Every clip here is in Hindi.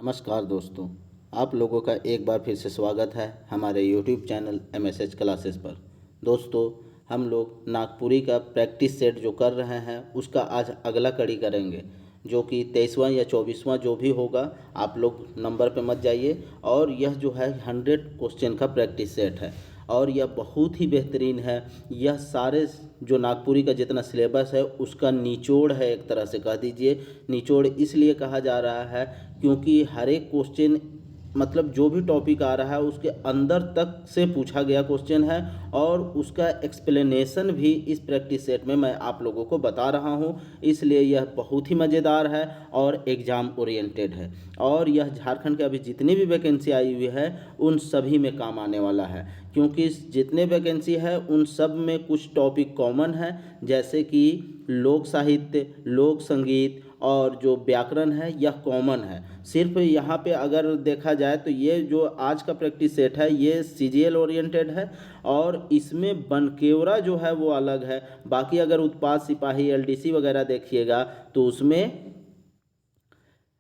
नमस्कार दोस्तों, आप लोगों का एक बार फिर से स्वागत है हमारे YouTube चैनल MSH क्लासेस पर। दोस्तों, हम लोग नागपुरी का प्रैक्टिस सेट जो कर रहे हैं उसका आज अगला कड़ी करेंगे, जो कि 23वां या 24वां जो भी होगा। आप लोग नंबर पे मत जाइए। और यह जो है 100 क्वेश्चन का प्रैक्टिस सेट है और यह बहुत ही बेहतरीन है। यह सारे जो नागपुरी का जितना सिलेबस है उसका निचोड़ है, एक तरह से कह दीजिए। निचोड़ इसलिए कहा जा रहा है क्योंकि हर एक क्वेश्चन मतलब जो भी टॉपिक आ रहा है उसके अंदर तक से पूछा गया क्वेश्चन है और उसका एक्सप्लेनेशन भी इस प्रैक्टिस सेट में मैं आप लोगों को बता रहा हूं। इसलिए यह बहुत ही मज़ेदार है और एग्ज़ाम ओरिएंटेड है और यह झारखंड के अभी जितनी भी वैकेंसी आई हुई है उन सभी में काम आने वाला है, क्योंकि जितने वैकेंसी है उन सब में कुछ टॉपिक कॉमन है, जैसे कि लोक साहित्य, लोक संगीत और जो व्याकरण है यह कॉमन है। सिर्फ यहाँ पे अगर देखा जाए तो ये जो आज का प्रैक्टिस सेट है ये CGL ओरिएंटेड है और इसमें बनकेवरा जो है वो अलग है। बाकी अगर उत्पाद सिपाही LDC वगैरह देखिएगा तो उसमें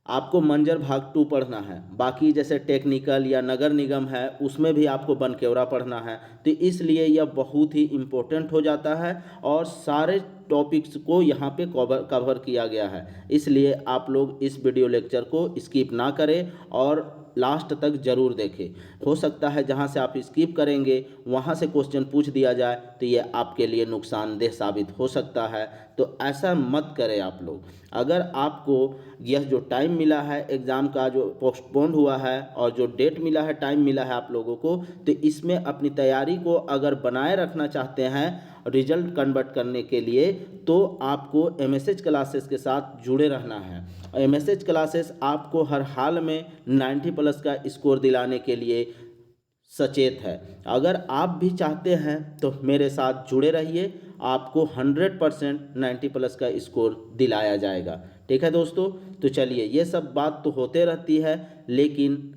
आपको मंजर भाग 2 पढ़ना है। बाकी जैसे टेक्निकल या नगर निगम है उसमें भी आपको बनकेवरा पढ़ना है। तो इसलिए यह बहुत ही इम्पोर्टेंट हो जाता है और सारे टॉपिक्स को यहाँ पे कवर किया गया है। इसलिए आप लोग इस वीडियो लेक्चर को स्किप ना करें और लास्ट तक ज़रूर देखें। हो सकता है जहाँ से आप स्किप करेंगे वहाँ से क्वेश्चन पूछ दिया जाए तो ये आपके लिए नुकसानदेह साबित हो सकता है। तो ऐसा मत करें आप लोग। अगर आपको यह जो टाइम मिला है एग्ज़ाम का जो पोस्टपोन हुआ है और जो डेट मिला है, टाइम मिला है आप लोगों को, तो इसमें अपनी तैयारी को अगर बनाए रखना चाहते हैं रिजल्ट कन्वर्ट करने के लिए, तो आपको MSH क्लासेस के साथ जुड़े रहना है। MSH क्लासेस आपको हर हाल में 90+ का स्कोर दिलाने के लिए सचेत है। अगर आप भी चाहते हैं तो मेरे साथ जुड़े रहिए, आपको 100% 90+ का स्कोर दिलाया जाएगा। ठीक है दोस्तों, तो चलिए, ये सब बात तो होते रहती है लेकिन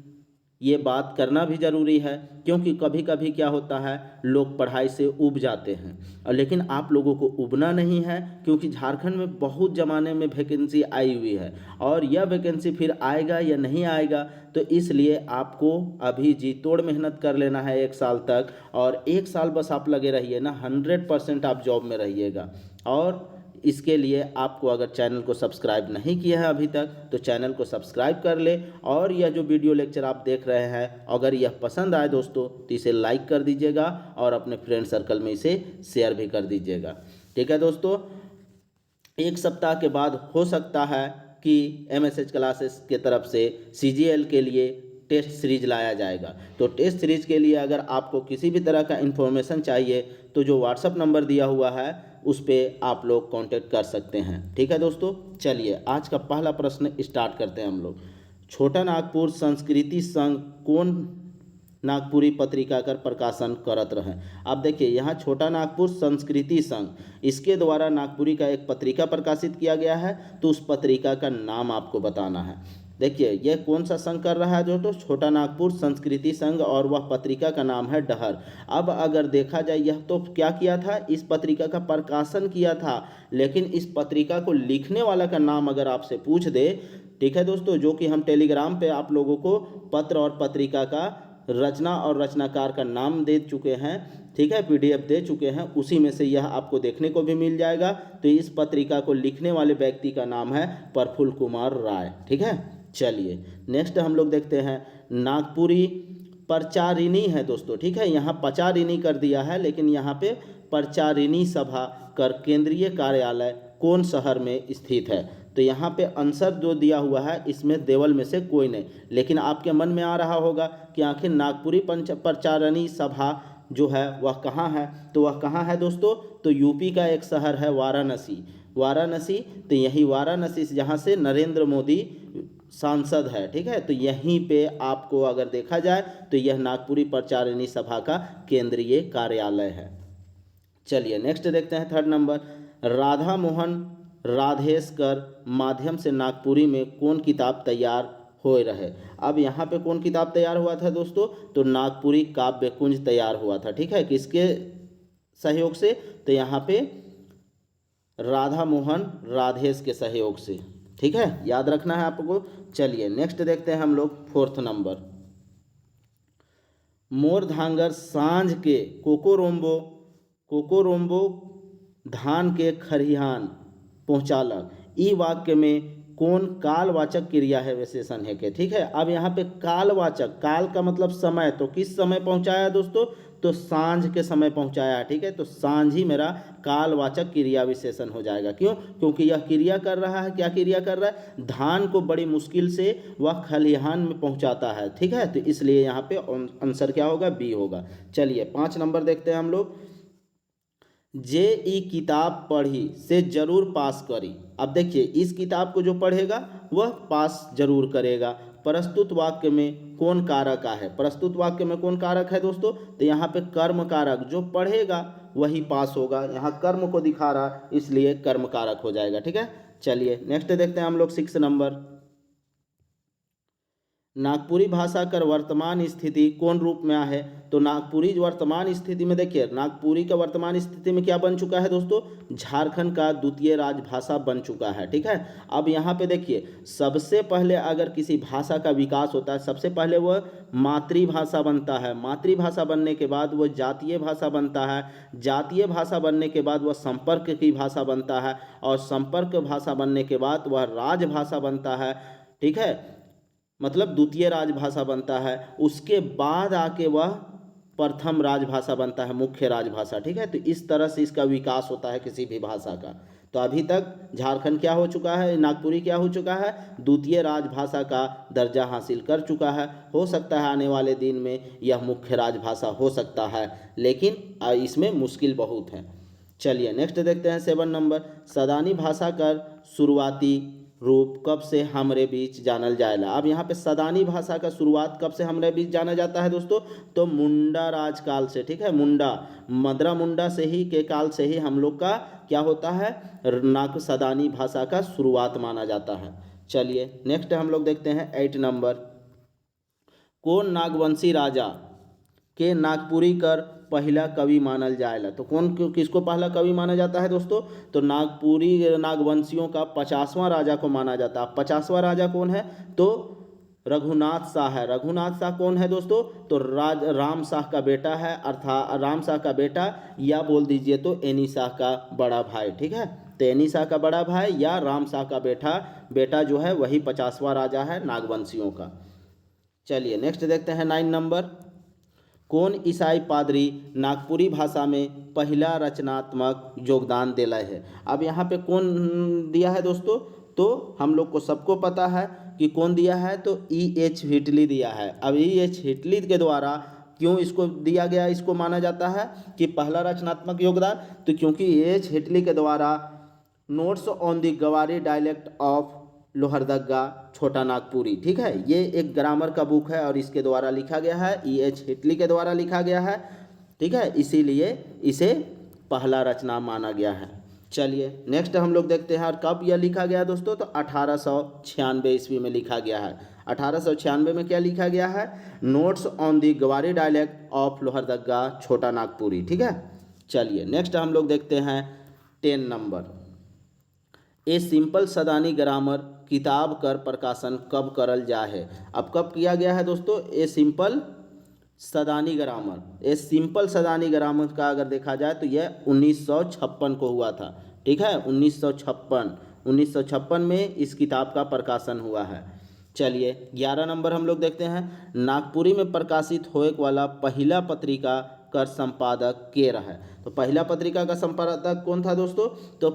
ये बात करना भी ज़रूरी है, क्योंकि कभी कभी क्या होता है लोग पढ़ाई से ऊब जाते हैं और लेकिन आप लोगों को ऊबना नहीं है, क्योंकि झारखंड में बहुत ज़माने में वैकेंसी आई हुई है और यह वैकेंसी फिर आएगा या नहीं आएगा। तो इसलिए आपको अभी जी तोड़ मेहनत कर लेना है 1 साल तक, और 1 साल बस आप लगे रहिए ना, 100% आप जॉब में रहिएगा। और इसके लिए आपको अगर चैनल को सब्सक्राइब नहीं किया है अभी तक तो चैनल को सब्सक्राइब कर ले, और यह जो वीडियो लेक्चर आप देख रहे हैं अगर यह पसंद आए दोस्तों तो इसे लाइक कर दीजिएगा और अपने फ्रेंड सर्कल में इसे शेयर भी कर दीजिएगा। ठीक है दोस्तों, 1 सप्ताह के बाद हो सकता है कि MSH क्लासेस के तरफ से CGL के लिए टेस्ट सीरीज लाया जाएगा। तो टेस्ट सीरीज के लिए अगर आपको किसी भी तरह का इन्फॉर्मेशन चाहिए तो जो व्हाट्सअप नंबर दिया हुआ है उस पर आप लोग कांटेक्ट कर सकते हैं। ठीक है दोस्तों, चलिए आज का पहला प्रश्न स्टार्ट करते हैं हम लोग। छोटा नागपुर संस्कृति संघ कौन नागपुरी पत्रिका का प्रकाशन करत रहे। अब देखिए यहाँ छोटा नागपुर संस्कृति संघ, इसके द्वारा नागपुरी का एक पत्रिका प्रकाशित किया गया है, तो उस पत्रिका का नाम आपको बताना है। देखिए यह कौन सा संघ कर रहा है दोस्तों, छोटा नागपुर संस्कृति संघ, और वह पत्रिका का नाम है डहर। अब अगर देखा जाए यह तो क्या किया था, इस पत्रिका का प्रकाशन किया था, लेकिन इस पत्रिका को लिखने वाला का नाम अगर आपसे पूछ दे, ठीक है दोस्तों, जो कि हम टेलीग्राम पे आप लोगों को पत्र और पत्रिका का रचना और रचनाकार का नाम दे चुके हैं, ठीक है, PDF दे चुके हैं, उसी में से यह आपको देखने को भी मिल जाएगा। तो इस पत्रिका को लिखने वाले व्यक्ति का नाम है प्रफुल्ल कुमार राय। ठीक है, चलिए नेक्स्ट हम लोग देखते हैं। नागपुरी प्रचारिणी है दोस्तों, ठीक है, यहाँ प्रचारिणी कर दिया है लेकिन यहाँ पे प्रचारिणी सभा कर केंद्रीय कार्यालय कौन शहर में स्थित है। तो यहाँ पे आंसर जो दिया हुआ है इसमें देवल में से कोई नहीं, लेकिन आपके मन में आ रहा होगा कि आखिर नागपुरी प्रचारिणी सभा जो है वह कहाँ है। तो वह कहाँ है दोस्तों, तो यूपी का एक शहर है वाराणसी। वाराणसी, तो यही वाराणसी जहाँ से नरेंद्र मोदी सांसद है। ठीक है, तो यहीं पे आपको अगर देखा जाए तो यह नागपुरी प्रचारिणी सभा का केंद्रीय कार्यालय है। चलिए नेक्स्ट देखते हैं, 3rd नंबर। राधा मोहन राधेशकर माध्यम से नागपुरी में कौन किताब तैयार हो रहे। अब यहाँ पे कौन किताब तैयार हुआ था दोस्तों, तो नागपुरी काव्य कुंज तैयार हुआ था। ठीक है, किसके सहयोग से, तो यहाँ पे राधा मोहन राधेश के सहयोग से। ठीक है, याद रखना है आपको। चलिए नेक्स्ट देखते हैं हम लोग फोर्थ नंबर। मोर धांगर सांझ के कोकोरोम्बो कोकोरोम्बो धान के खरिहान पहुँचालक। ई वाक्य में कौन कालवाचक क्रिया है विशेषण है के। ठीक है, अब यहाँ पे कालवाचक, काल का मतलब समय, तो किस समय पहुँचाया दोस्तों, तो सांझ के समय पहुँचाया। ठीक है, तो सांझ ही मेरा कालवाचक क्रिया विशेषण हो जाएगा। क्यों, क्योंकि यह क्रिया कर रहा है, क्या क्रिया कर रहा है, धान को बड़ी मुश्किल से वह खलिहान में पहुँचाता है। ठीक है, तो इसलिए यहाँ पे आंसर क्या होगा, बी होगा। चलिए 5 नंबर देखते हैं हम लोग। जे ई किताब पढ़ी से जरूर पास करी। अब देखिए, इस किताब को जो पढ़ेगा वह पास जरूर करेगा। प्रस्तुत वाक्य में कौन कारक है, प्रस्तुत वाक्य में कौन कारक है दोस्तों, तो यहाँ पे कर्म कारक, जो पढ़ेगा वही पास होगा। यहाँ कर्म को दिखा रहा, इसलिए कर्म कारक हो जाएगा। ठीक है, चलिए नेक्स्ट देखते हैं हम लोग 6 नंबर। नागपुरी भाषा का वर्तमान स्थिति कौन रूप में है, तो नागपुरी वर्तमान स्थिति में देखिए, नागपुरी का वर्तमान स्थिति में क्या बन चुका है दोस्तों, झारखंड का द्वितीय राजभाषा बन चुका है। ठीक है, अब यहाँ पे देखिए, सबसे पहले अगर किसी भाषा का विकास होता है, सबसे पहले वह मातृभाषा बनता है, मातृभाषा बनने के बाद वह जातीय भाषा बनता है, जातीय भाषा बनने के बाद वह संपर्क की भाषा बनता है, और संपर्क भाषा बनने के बाद वह राजभाषा बनता है। ठीक है, मतलब द्वितीय राजभाषा बनता है, उसके बाद आके वह प्रथम राजभाषा बनता है, मुख्य राजभाषा। ठीक है, तो इस तरह से इसका विकास होता है किसी भी भाषा का। तो अभी तक झारखंड क्या हो चुका है, नागपुरी क्या हो चुका है, द्वितीय राजभाषा का दर्जा हासिल कर चुका है। हो सकता है आने वाले दिन में यह मुख्य राजभाषा हो सकता है, लेकिन इसमें मुश्किल बहुत है। चलिए नेक्स्ट देखते हैं 7 नंबर। सदानी भाषा का शुरुआती रूप कब से हमरे बीच जानल जाएला। अब यहाँ पे सदानी भाषा का शुरुआत कब से हमरे बीच जाना जाता है दोस्तों, तो मुंडा राजकाल से। ठीक है, मुंडा, मदरा मुंडा से ही के काल से ही हम लोग का क्या होता है, नाग सदानी भाषा का शुरुआत माना जाता है। चलिए नेक्स्ट हम लोग देखते हैं 8 नंबर। कौन नागवंशी राजा के नागपुरी कर पहला कवि मानल जाएला, तो कौन किसको पहला कवि माना जाता है दोस्तों, तो नागपुरी नागवंशियों का 50वां राजा को माना जाता है। 50वां राजा कौन है, तो रघुनाथ शाह है। रघुनाथ शाह कौन है दोस्तों, तो राम शाह का बेटा है, अर्थात राम शाह का बेटा, या बोल दीजिए तो एनी शाह का बड़ा भाई। ठीक है, तो एनी शाह का बड़ा भाई या राम शाह का बेटा जो है वही 50वां राजा है नागवंशियों का। चलिए नेक्स्ट देखते हैं 9 नंबर। कौन ईसाई पादरी नागपुरी भाषा में पहला रचनात्मक योगदान दिला है। अब यहाँ पे कौन दिया है दोस्तों, तो हम लोग को सबको पता है कि कौन दिया है, तो E.H. हिटली दिया है। अब E.H. हिटली के द्वारा क्यों इसको दिया गया, इसको माना जाता है कि पहला रचनात्मक योगदान, तो क्योंकि E.H. हिटली के द्वारा नोट्स ऑन द गवारी डायलेक्ट ऑफ लोहरदगा छोटा नागपुरी, ठीक है, ये एक ग्रामर का बुक है और इसके द्वारा लिखा गया है, E.H. हिटली के द्वारा लिखा गया है। ठीक है, इसीलिए इसे पहला रचना माना गया है। चलिए नेक्स्ट हम लोग देखते हैं, और कब यह लिखा गया दोस्तों, तो 1896 ईस्वी में लिखा गया है। 1896 में क्या लिखा गया है, नोट्स ऑन द गवारी डायलेक्ट ऑफ लोहरदगा छोटा नागपुरी। ठीक है, चलिए नेक्स्ट हम लोग देखते हैं 10 number. A simple Sadani grammar किताब कर प्रकाशन कब करल जा है। अब कब किया गया है दोस्तों, a simple Sadani grammar, a simple Sadani grammar का अगर देखा जाए तो यह 1956 को हुआ था। ठीक है, 1956 में इस किताब का प्रकाशन हुआ है। चलिए 11 नंबर हम लोग देखते हैं। नागपुरी में प्रकाशित होने वाला पहला पत्रिका कर संपादक के रहा है। तो पहला पत्रिका का संपादक कौन था दोस्तों, तो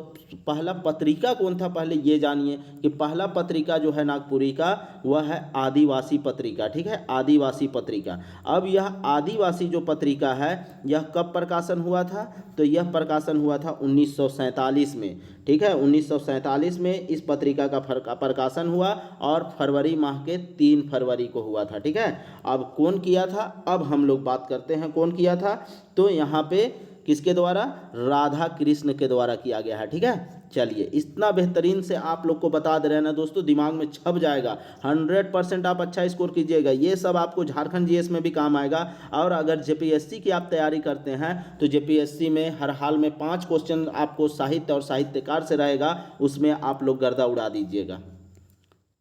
पहला पत्रिका कौन था, पहले ये जानिए कि पहला पत्रिका जो है नागपुरी का वह है आदिवासी पत्रिका। ठीक है, आदिवासी पत्रिका। अब यह आदिवासी जो पत्रिका है यह कब प्रकाशन हुआ था, तो यह प्रकाशन हुआ था 1947 में। ठीक है, 1947 में इस पत्रिका का प्रकाशन हुआ और फरवरी माह के 3 फरवरी को हुआ था। ठीक है, अब कौन किया था, अब हम लोग बात करते हैं कौन किया था, तो यहाँ पे किसके द्वारा, राधा कृष्ण के द्वारा किया गया है। ठीक है, चलिए इतना बेहतरीन से आप लोग को बता दे रहे हैं ना दोस्तों, दिमाग में छप जाएगा। 100% आप अच्छा स्कोर कीजिएगा, ये सब आपको झारखंड जीएस में भी काम आएगा। और अगर जेपीएससी की आप तैयारी करते हैं तो जेपीएससी में हर हाल में 5 क्वेश्चन आपको साहित्य और साहित्यकार से रहेगा, उसमें आप लोग गर्दा उड़ा दीजिएगा।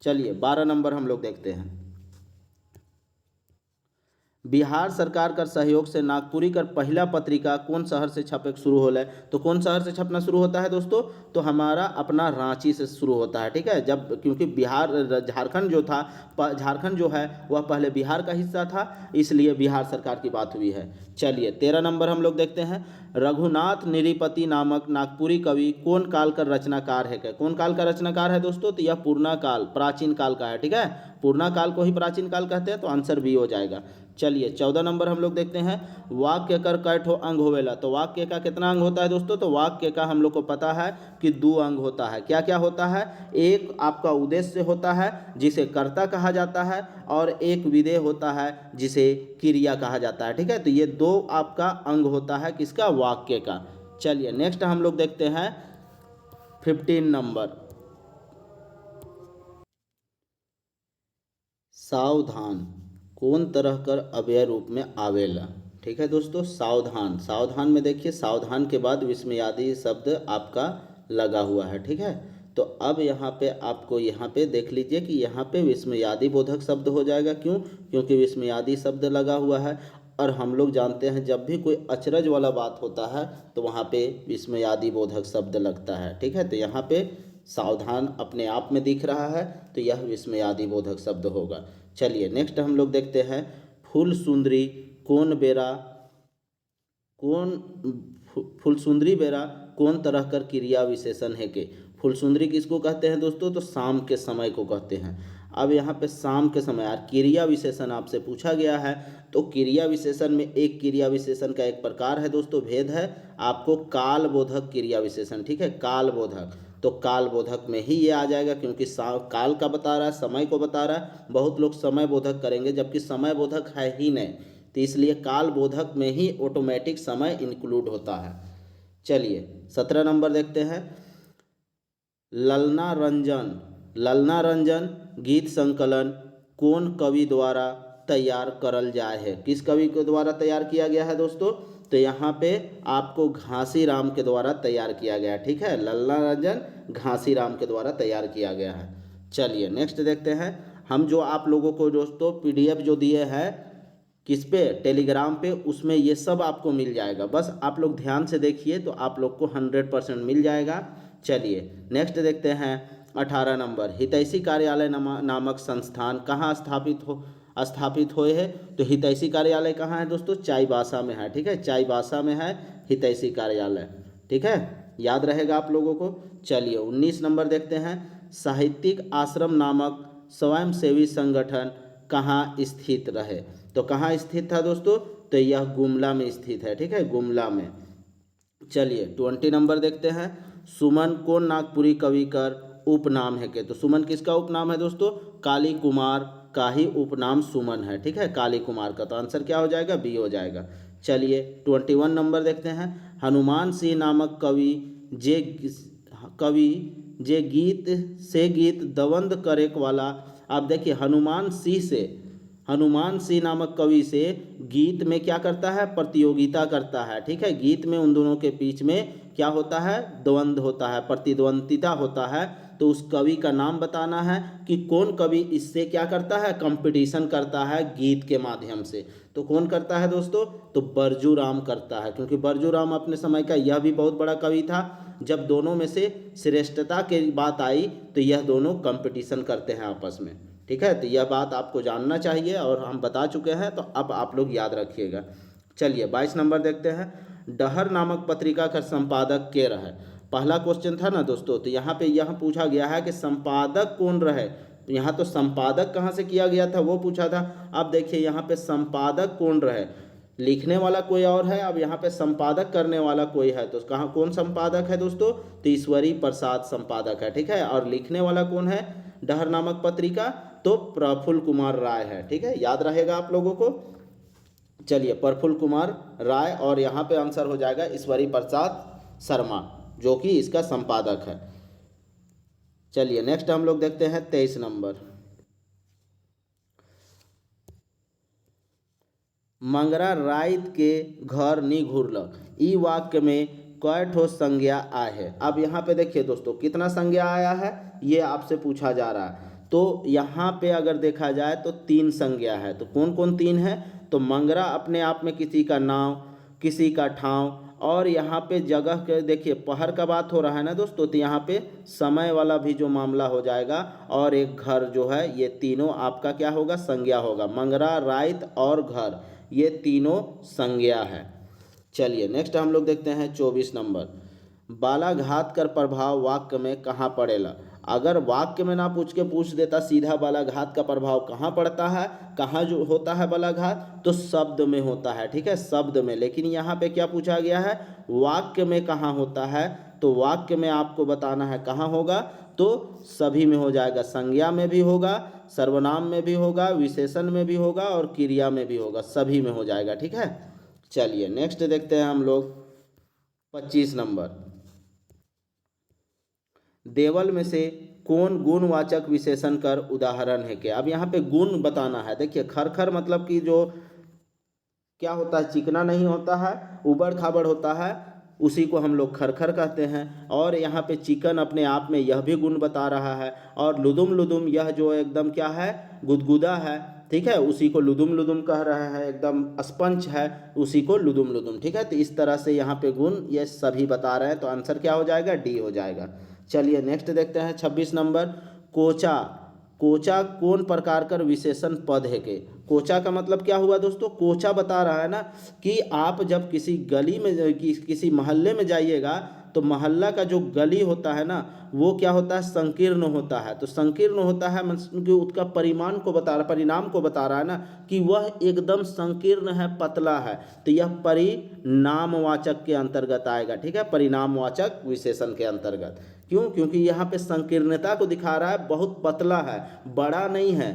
चलिए 12 नंबर हम लोग देखते हैं। बिहार सरकार कर सहयोग से नागपुरी कर पहला पत्रिका कौन शहर से छपे शुरू होला है? तो कौन शहर से छपना शुरू होता है दोस्तों? तो हमारा अपना रांची से शुरू होता है, ठीक है। जब क्योंकि बिहार झारखंड जो था, झारखंड जो है वह पहले बिहार का हिस्सा था, इसलिए बिहार सरकार की बात हुई है। चलिए 13 नंबर हम लोग देखते हैं। रघुनाथ निरिपति नामक नागपुरी कवि कौन काल का रचनाकार है? क्या कौन काल का रचनाकार है दोस्तों? तो यह पूर्णा काल, प्राचीन काल का है, ठीक है। पूर्णा काल को ही प्राचीन काल कहते हैं, तो आंसर बी हो जाएगा। चलिए 14 नंबर हम लोग देखते हैं। वाक्य कर कैठो अंग होवेला? तो वाक्य का कितना अंग होता है दोस्तों? तो वाक्य का हम लोग को पता है कि 2 अंग होता है। क्या क्या होता है? एक आपका उद्देश्य होता है जिसे कर्ता कहा जाता है, और एक विधेय होता है जिसे क्रिया कहा जाता है, ठीक है। तो ये 2 आपका अंग होता है किसका? वाक्य का। चलिए नेक्स्ट हम लोग देखते हैं 15 नंबर। सावधान कौन तरह कर अव्यय रूप में आवेला? ठीक है दोस्तों, सावधान, सावधान में देखिए सावधान के बाद विस्मयादि शब्द आपका लगा हुआ है, ठीक है। तो अब यहाँ पे आपको यहाँ पे देख लीजिए कि यहाँ पे विस्मयादि बोधक शब्द हो जाएगा। क्यों? क्योंकि विस्मयादि शब्द लगा हुआ है, और हम लोग जानते हैं जब भी कोई अचरज वाला बात होता है तो वहाँ पे विस्मयादि बोधक शब्द लगता है, ठीक है। तो यहाँ पे सावधान अपने आप में दिख रहा है, तो यह विस्मयादि बोधक शब्द होगा। चलिए नेक्स्ट हम लोग देखते हैं। फूल सुंदरी कौन बेरा कौन फूल सुंदरी बेरा कौन तरह कर क्रिया विशेषण है के? फूल सुंदरी किसको कहते हैं दोस्तों? तो शाम के समय को कहते हैं। अब यहाँ पे शाम के समय यार क्रिया विशेषण आपसे पूछा गया है, तो क्रिया विशेषण में एक क्रिया विशेषण का एक प्रकार है दोस्तों, भेद है आपको काल बोधक क्रिया विशेषण, ठीक है। काल बोधक, तो काल बोधक में ही ये आ जाएगा, क्योंकि काल का बता रहा है, समय को बता रहा है। बहुत लोग समय बोधक करेंगे जबकि समय बोधक है ही नहीं, तो इसलिए काल बोधक में ही ऑटोमेटिक समय इंक्लूड होता है। चलिए 17 नंबर देखते हैं। ललना रंजन, ललना रंजन गीत संकलन कौन कवि द्वारा तैयार करल जाए है? किस कवि के द्वारा तैयार किया गया है दोस्तों? तो यहाँ पे आपको घासी राम के द्वारा तैयार किया गया है, ठीक है। ललना रंजन घासी राम के द्वारा तैयार किया गया है। चलिए नेक्स्ट देखते हैं। हम जो आप लोगों को दोस्तों PDF जो दिए हैं किस पे? टेलीग्राम पे, उसमें ये सब आपको मिल जाएगा। बस आप लोग ध्यान से देखिए तो आप लोग को 100% मिल जाएगा। चलिए नेक्स्ट देखते हैं 18 नंबर। हितैषी कार्यालय नामक संस्थान कहाँ स्थापित हुए है? तो हितैषी कार्यालय कहाँ है दोस्तों? चाईबासा में है, ठीक है। चाईबासा में है हितैषी कार्यालय, ठीक है, याद रहेगा आप लोगों को। चलिए 19 नंबर देखते हैं। साहित्यिक आश्रम नामक स्वयंसेवी संगठन कहाँ स्थित रहे? तो कहाँ स्थित था दोस्तों? तो यह गुमला में स्थित है, ठीक है, गुमला में। चलिए 20 नंबर देखते हैं। सुमन कौन नागपुरी कवि कर उपनाम है के? तो सुमन किसका उपनाम है दोस्तों? काली कुमार का ही उपनाम सुमन है, ठीक है, काली कुमार का। तो आंसर क्या हो जाएगा? बी हो जाएगा। चलिए 21 नंबर देखते हैं। हनुमान सिंह नामक कवि जे गीत दवंद करे वाला। आप देखिए हनुमान सिंह नामक कवि से गीत में क्या करता है? प्रतियोगिता करता है, ठीक है। गीत में उन दोनों के बीच में क्या होता है? द्वंद्व होता है, प्रतिद्वंदिता होता है। तो उस कवि का नाम बताना है कि कौन कवि इससे क्या करता है? कंपटीशन करता है गीत के माध्यम से। तो कौन करता है दोस्तों? तो बरजू राम करता है, क्योंकि बरजू राम अपने समय का यह भी बहुत बड़ा कवि था। जब दोनों में से श्रेष्ठता की बात आई तो यह दोनों कंपटीशन करते हैं आपस में, ठीक है। तो यह बात आपको जानना चाहिए और हम बता चुके हैं, तो अब आप लोग याद रखिएगा। चलिए 22 नंबर देखते हैं। डहर नामक पत्रिका का संपादक के रहे? पहला क्वेश्चन था ना दोस्तों, तो यहाँ पे यह पूछा गया है कि संपादक कौन रहे। तो यहाँ तो संपादक कहाँ से किया गया था वो पूछा था। अब देखिए यहाँ पे संपादक कौन रहे, लिखने वाला कोई और है, अब यहाँ पे संपादक करने वाला कोई है। तो कहाँ कौन संपादक है दोस्तों? तो ईश्वरी प्रसाद संपादक है, ठीक है। और लिखने वाला कौन है डहर नामक पत्रिका? तो प्रफुल्ल कुमार राय है, ठीक है, याद रहेगा आप लोगों को। चलिए प्रफुल्ल कुमार राय, और यहाँ पे आंसर हो जाएगा ईश्वरी प्रसाद शर्मा, जो कि इसका संपादक है। चलिए नेक्स्ट हम लोग देखते हैं 23 नंबर। मंगरा राइत के घर नी घुरलक, ई वाक्य में कै ठो संज्ञा आए है? अब यहाँ पे देखिए दोस्तों कितना संज्ञा आया है ये आपसे पूछा जा रहा है। तो यहाँ पे अगर देखा जाए तो 3 संज्ञा है। तो कौन कौन 3 है? तो मंगरा अपने आप में किसी का नाम, किसी का ठाव, और यहाँ पे जगह के देखिए पहर का बात हो रहा है ना दोस्तों, तो यहाँ पे समय वाला भी जो मामला हो जाएगा, और एक घर जो है, ये तीनों आपका क्या होगा? संज्ञा होगा। मंगरा, राइत और घर, ये तीनों संज्ञा है। चलिए नेक्स्ट हम लोग देखते हैं 24 नंबर। बालाघात कर प्रभाव वाक्य में कहाँ पड़ेला? अगर वाक्य में ना पूछ देता सीधा बालाघात का प्रभाव कहाँ पड़ता है, कहाँ जो होता है बालाघात, तो शब्द में होता है, ठीक है, शब्द में। लेकिन यहाँ पे क्या पूछा गया है? वाक्य में कहाँ होता है, तो वाक्य में आपको बताना है कहाँ होगा, तो सभी में हो जाएगा। संज्ञा में भी होगा, सर्वनाम में भी होगा, विशेषण में भी होगा और क्रिया में भी होगा, सभी में हो जाएगा, ठीक है। चलिए नेक्स्ट देखते हैं हम लोग 25 नंबर। देवल में से कौन गुणवाचक विशेषण कर उदाहरण है के? अब यहाँ पे गुण बताना है। देखिए खरखर मतलब कि जो क्या होता है, चिकना नहीं होता है, उबड़ खाबड़ होता है, उसी को हम लोग खरखर कहते हैं। और यहाँ पे चिकन अपने आप में यह भी गुण बता रहा है। और लुदुम लुदुम, यह जो एकदम क्या है, गुदगुदा है, ठीक है, उसी को लुदुम लुदुम कह रहे हैं। एकदम स्पंज है, उसी को लुदुम लुदुम, ठीक है। तो इस तरह से यहाँ पे गुण ये सभी बता रहे हैं, तो आंसर क्या हो जाएगा? डी हो जाएगा। चलिए नेक्स्ट देखते हैं 26 नंबर। कोचा, कोचा कौन प्रकार कर विशेषण पद है के? कोचा का मतलब क्या हुआ दोस्तों? कोचा बता रहा है ना कि आप जब किसी गली में किसी मोहल्ले में जाइएगा, तो मोहल्ला का जो गली होता है ना, वो क्या होता है? संकीर्ण होता है। तो संकीर्ण होता है मतलब कि उसका परिमाण को बता रहा, परिणाम को बता रहा है ना कि वह एकदम संकीर्ण है, पतला है। तो यह परिणामवाचक के अंतर्गत आएगा, ठीक है, परिणामवाचक विशेषण के अंतर्गत। क्यों? क्योंकि यहाँ पे संकीर्णता को दिखा रहा है, बहुत पतला है, बड़ा नहीं है,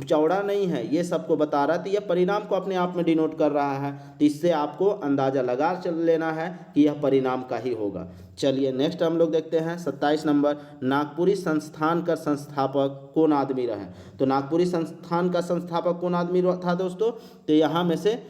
चौड़ा नहीं है, ये सबको बता रहा है। तो यह परिणाम को अपने आप में डिनोट कर रहा है। तो इससे आपको अंदाजा लगा चल लेना है कि यह परिणाम का ही होगा। चलिए नेक्स्ट हम लोग देखते हैं 27 नंबर। नागपुरी संस्थान का संस्थापक कौन आदमी रहे? तो नागपुरी संस्थान का संस्थापक कौन आदमी था दोस्तों? तो यहाँ में से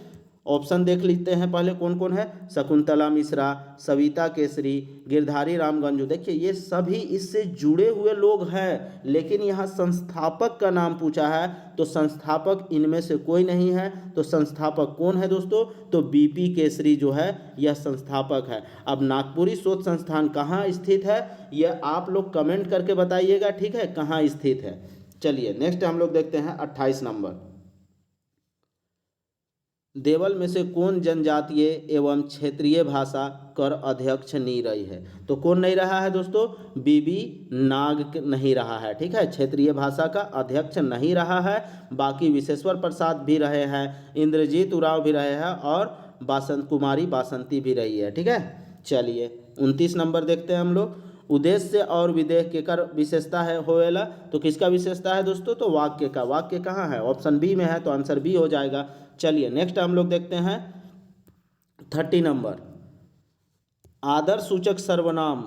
ऑप्शन देख लेते हैं पहले कौन कौन है। शकुंतला मिश्रा, सविता केसरी, गिरधारी राम गंजू। देखिए ये सभी इससे जुड़े हुए लोग हैं, लेकिन यहाँ संस्थापक का नाम पूछा है, तो संस्थापक इनमें से कोई नहीं है। तो संस्थापक कौन है दोस्तों? तो बीपी केसरी जो है यह संस्थापक है। अब नागपुरी शोध संस्थान कहाँ स्थित है, यह आप लोग कमेंट करके बताइएगा, ठीक है, कहाँ स्थित है। चलिए नेक्स्ट हम लोग देखते हैं 28 नंबर। देवल में से कौन जनजातीय एवं क्षेत्रीय भाषा कर अध्यक्ष नहीं रही है? तो कौन नहीं रहा है दोस्तों? बीबी नाग नहीं रहा है, ठीक है, क्षेत्रीय भाषा का अध्यक्ष नहीं रहा है। बाकी विश्वेश्वर प्रसाद भी रहे हैं, इंद्रजीत उराव भी रहे हैं, और बासंत कुमारी बासंती भी रही है, ठीक है। चलिए 29 नंबर देखते हैं हम लोग। उद्देश्य और विदेह के कर विशेषता है होएला? तो किसका विशेषता है दोस्तों? तो वाक्य का। वाक्य कहाँ है? ऑप्शन बी में है, तो आंसर बी हो जाएगा। चलिए नेक्स्ट हम लोग देखते हैं 30 नंबर। आदर्श सूचक सर्वनाम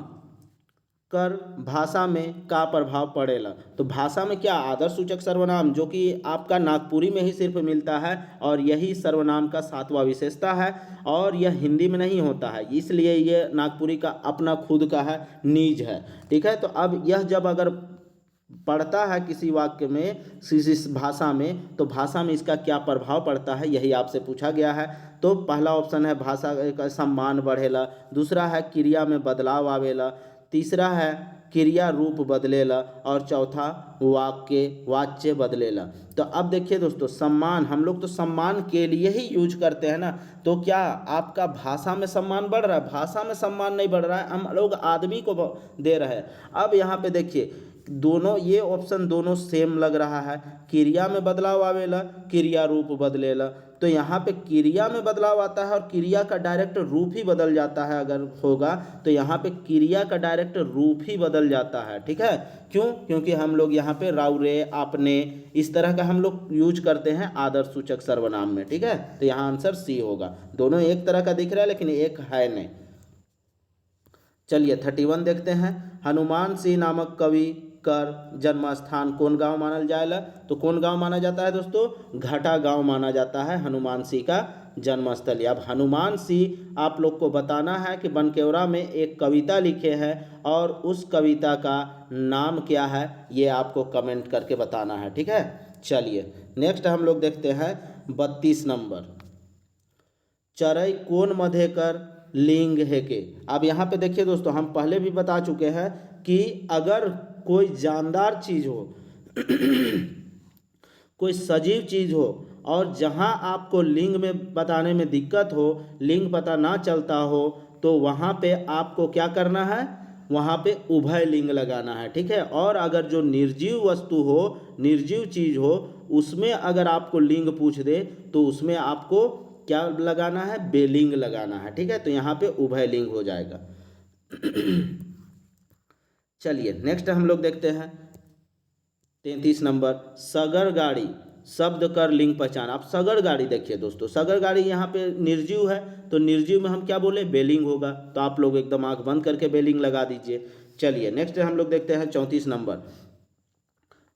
कर भाषा में का प्रभाव पड़ेला? तो भाषा में क्या आदर्श सूचक सर्वनाम, जो कि आपका नागपुरी में ही सिर्फ मिलता है, और यही सर्वनाम का 7वां विशेषता है, और यह हिंदी में नहीं होता है, इसलिए यह नागपुरी का अपना खुद का है, निज है, ठीक है। तो अब यह जब अगर पढ़ता है किसी वाक्य में, किसी भाषा में, तो भाषा में इसका क्या प्रभाव पड़ता है, यही आपसे पूछा गया है। तो पहला ऑप्शन है भाषा का सम्मान बढ़ेला, दूसरा है क्रिया में बदलाव आवेला, तीसरा है क्रिया रूप बदलेला, और चौथा वाच्य बदलेला। तो अब देखिए दोस्तों, सम्मान हम लोग तो सम्मान के लिए ही यूज करते हैं ना, तो क्या आपका भाषा में सम्मान बढ़ रहा है? भाषा में सम्मान नहीं बढ़ रहा है, हम लोग आदमी को दे रहे हैं। अब यहाँ पे देखिए दोनों, ये ऑप्शन दोनों सेम लग रहा है। क्रिया में बदलाव आवेला, क्रिया रूप बदलेला। तो यहाँ पे क्रिया में बदलाव आता है, और क्रिया का डायरेक्ट रूप ही बदल जाता है। अगर होगा तो यहाँ पे क्रिया का डायरेक्ट रूप ही बदल जाता है, ठीक है। क्यों? क्योंकि हम लोग यहाँ पे राउरे, आपने, इस तरह का हम लोग यूज करते हैं आदर्श सूचक सर्वनाम में, ठीक है। तो यहाँ आंसर सी होगा। दोनों एक तरह का दिख रहा है, लेकिन एक है नहीं। चलिए 31 देखते हैं। हनुमान सिंह नामक कवि कर जन्म स्थान कौन गांव मानल जाएला? तो कौन गांव माना जाता है दोस्तों? घाटा गांव माना जाता है हनुमान सिंह का जन्मस्थली। अब हनुमान सिंह आप लोग को बताना है कि बनकेवरा में एक कविता लिखे हैं और उस कविता का नाम क्या है, ये आपको कमेंट करके बताना है, ठीक है। चलिए नेक्स्ट हम लोग देखते हैं 32 नंबर, चरई कोन मधेकर लिंग है के। अब यहाँ पे देखिए दोस्तों, हम पहले भी बता चुके हैं कि अगर कोई जानदार चीज़ हो कोई सजीव चीज़ हो और जहाँ आपको लिंग में बताने में दिक्कत हो, लिंग पता ना चलता हो, तो वहाँ पे आपको क्या करना है, वहाँ पे उभय लिंग लगाना है, ठीक है। और अगर जो निर्जीव वस्तु हो, निर्जीव चीज़ हो, उसमें अगर आपको लिंग पूछ दे तो उसमें आपको क्या लगाना है, बेलिंग लगाना है, ठीक है। तो यहाँ पे उभय लिंग हो जाएगा। चलिए नेक्स्ट हम लोग देखते हैं 33 नंबर, सगर गाड़ी शब्द कर लिंग पहचान। आप सगर गाड़ी देखिए दोस्तों, सगर गाड़ी यहाँ पे निर्जीव है, तो निर्जीव में हम क्या बोले, बेलिंग होगा। तो आप लोग एकदम आंख बंद करके बेलिंग लगा दीजिए। चलिए नेक्स्ट हम लोग देखते हैं 34 नंबर,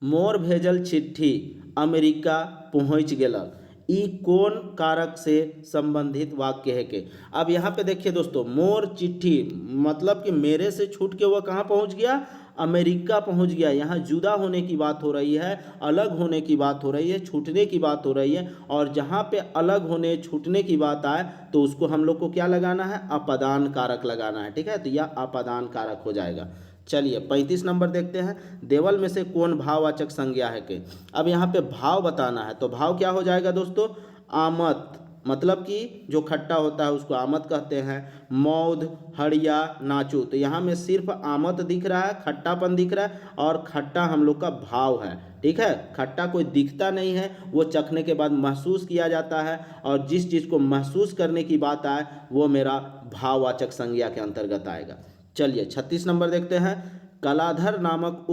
मोर भेजल चिट्ठी अमेरिका पहुँच गेलक, ई कौन कारक से संबंधित वाक्य है के। अब यहाँ पे देखिए दोस्तों, मोर चिट्ठी मतलब कि मेरे से छूट के वह कहाँ पहुँच गया, अमेरिका पहुँच गया। यहाँ जुदा होने की बात हो रही है, अलग होने की बात हो रही है, छूटने की बात हो रही है। और जहाँ पे अलग होने छूटने की बात आए तो उसको हम लोग को क्या लगाना है, अपादान कारक लगाना है, ठीक है। तो यह अपादान कारक हो जाएगा। चलिए 35 नंबर देखते हैं, देवल में से कौन भाववाचक संज्ञा है के। अब यहाँ पे भाव बताना है, तो भाव क्या हो जाएगा दोस्तों, आमद, मतलब कि जो खट्टा होता है उसको आमद कहते हैं। मौध, हड़िया, नाचू, तो यहाँ में सिर्फ आमद दिख रहा है, खट्टापन दिख रहा है, और खट्टा हम लोग का भाव है, ठीक है। खट्टा कोई दिखता नहीं है, वो चखने के बाद महसूस किया जाता है, और जिस चीज़ को महसूस करने की बात आए वो मेरा भाववाचक संज्ञा के अंतर्गत आएगा। चलिए 36 नंबर देखते हैं, कलाधर नामक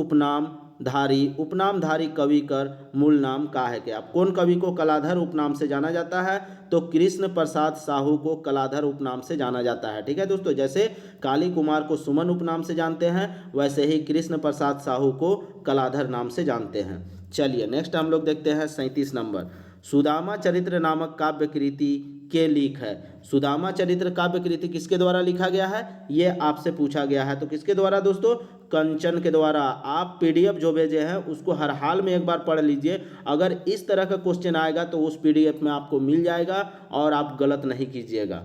उपनामधारी कवि कर मूल नाम का है क्या। आप कौन कवि को कलाधर उपनाम से जाना जाता है, तो कृष्ण प्रसाद साहू को कलाधर उपनाम से जाना जाता है, ठीक है दोस्तों। जैसे काली कुमार को सुमन उपनाम से जानते हैं, वैसे ही कृष्ण प्रसाद साहू को कलाधर नाम से जानते हैं। चलिए नेक्स्ट हम लोग देखते हैं 37 नंबर, सुदामा चरित्र नामक काव्य कृति के लिख है। सुदामा चरित्र काव्य कृति किसके द्वारा लिखा गया है, ये आपसे पूछा गया है। तो किसके द्वारा दोस्तों, कंचन के द्वारा। आप पीडीएफ जो भेजे हैं उसको हर हाल में एक बार पढ़ लीजिए, अगर इस तरह का क्वेश्चन आएगा तो उस पीडीएफ में आपको मिल जाएगा और आप गलत नहीं कीजिएगा।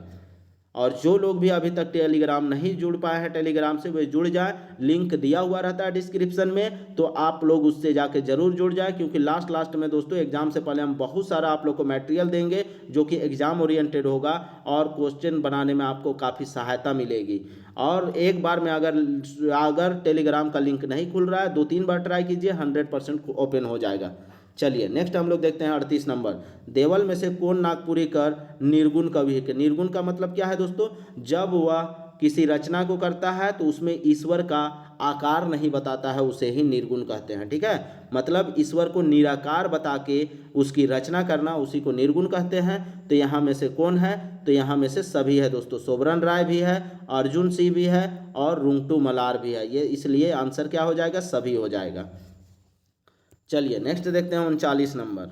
और जो लोग भी अभी तक टेलीग्राम नहीं जुड़ पाए हैं टेलीग्राम से, वे जुड़ जाएं, लिंक दिया हुआ रहता है डिस्क्रिप्शन में, तो आप लोग उससे जाके जरूर जुड़ जाएं। क्योंकि लास्ट में दोस्तों एग्जाम से पहले हम बहुत सारा आप लोग को मटेरियल देंगे जो कि एग्जाम ओरिएंटेड होगा और क्वेश्चन बनाने में आपको काफ़ी सहायता मिलेगी। और एक बार में अगर टेलीग्राम का लिंक नहीं खुल रहा है, 2-3 बार ट्राई कीजिए, 100% ओपन हो जाएगा। चलिए नेक्स्ट हम लोग देखते हैं 38 नंबर, देवल में से कौन नागपुरी कर निर्गुण कवि है। निर्गुण का मतलब क्या है दोस्तों, जब वह किसी रचना को करता है तो उसमें ईश्वर का आकार नहीं बताता है, उसे ही निर्गुण कहते हैं, ठीक है। मतलब ईश्वर को निराकार बता के उसकी रचना करना, उसी को निर्गुण कहते हैं। तो यहाँ में से कौन है, तो यहाँ में से सभी है दोस्तों, सोबरन राय भी है, अर्जुन सिंह भी है और रुंगटू मलार भी है। ये इसलिए आंसर क्या हो जाएगा, सभी हो जाएगा। चलिए नेक्स्ट देखते हैं 39 नंबर,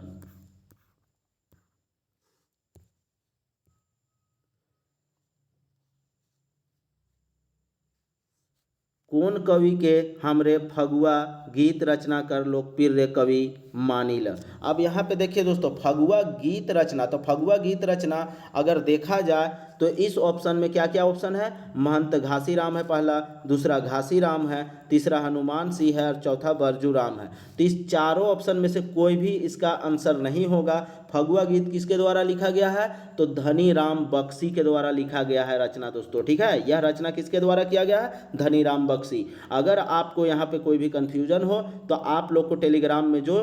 कौन कवि के हमरे फगुआ गीत रचना कर लोकप्रिय कवि मानिल। अब यहाँ पे देखिए दोस्तों, फगुआ गीत रचना, तो फगुआ गीत रचना अगर देखा जाए तो इस ऑप्शन में क्या क्या ऑप्शन है, महंत घासीराम है पहला, दूसरा घासीराम है, तीसरा हनुमान सिंह है और चौथा बरजूराम है। तो इस चारों ऑप्शन में से कोई भी इसका आंसर नहीं होगा। फगुआ गीत किसके द्वारा लिखा गया है, तो धनी राम बख्शी के द्वारा लिखा गया है रचना दोस्तों, ठीक है। यह रचना किसके द्वारा किया गया है, धनी राम बख्शी। अगर आपको यहाँ पे कोई भी कंफ्यूजन हो तो आप लोग को टेलीग्राम में जो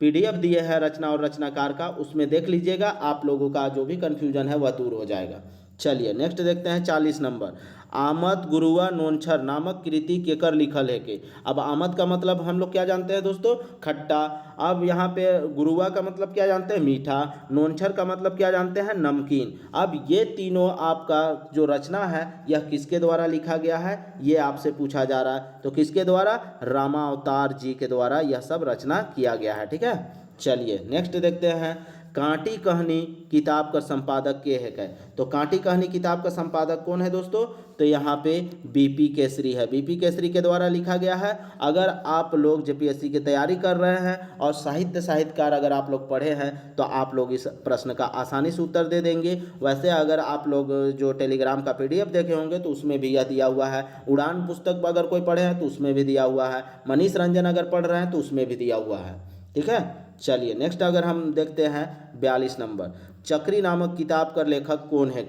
पीडीएफ दिए हैं रचना और रचनाकार का, उसमें देख लीजिएगा, आप लोगों का जो भी कंफ्यूजन है वह दूर हो जाएगा। चलिए नेक्स्ट देखते हैं 40 नंबर, आमद गुरुआ नोनछर नामक कृति केकर लिखल है के। अब आमद का मतलब हम लोग क्या जानते हैं दोस्तों, खट्टा। अब यहाँ पे गुरुआ का मतलब क्या जानते हैं, मीठा। नोनछर का मतलब क्या जानते हैं, नमकीन। अब ये तीनों आपका जो रचना है यह किसके द्वारा लिखा गया है, ये आपसे पूछा जा रहा है। तो किसके द्वारा, रामा अवतार जी के द्वारा यह सब रचना किया गया है, ठीक है। चलिए नेक्स्ट देखते हैं कांटी कहनी किताब का संपादक के है। तो कांटी कहनी किताब का संपादक कौन है दोस्तों? तो यहाँ पे बीपी केसरी है, बीपी केसरी के द्वारा लिखा गया है। अगर आप लोग जेपीएससी की तैयारी कर रहे हैं और साहित्यकार अगर आप लोग पढ़े हैं तो आप लोग इस प्रश्न का आसानी से उत्तर दे देंगे। वैसे अगर आप लोग जो टेलीग्राम का पीडीएफ देखे होंगे तो उसमें भी यह दिया हुआ है। उड़ान पुस्तक अगर कोई पढ़े हैं तो उसमें भी दिया हुआ है। मनीष रंजन अगर पढ़ रहे हैं तो उसमें भी दिया हुआ है। ठीक है, चलिए नेक्स्ट अगर हम देखते हैं 42 नंबर, चक्री नामक किताब का लेखक कौन है?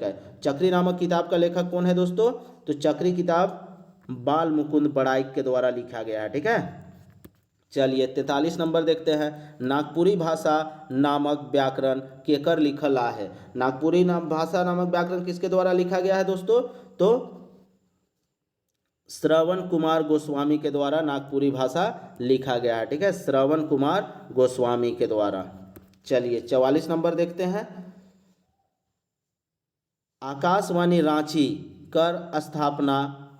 चक्री नामक किताब का लेखक कौन है दोस्तों? तो चक्री किताब बाल मुकुंद बड़ाइक के द्वारा लिखा गया है। ठीक है, चलिए 43 नंबर देखते हैं, नागपुरी भाषा नामक व्याकरण केकर लिखल है? नागपुरी भाषा नामक व्याकरण किसके द्वारा लिखा गया है दोस्तों? तो श्रवण कुमार गोस्वामी के द्वारा नागपुरी भाषा लिखा गया है। ठीक है, श्रवण कुमार गोस्वामी के द्वारा। चलिए 44 नंबर देखते हैं, आकाशवाणी रांची कर स्थापना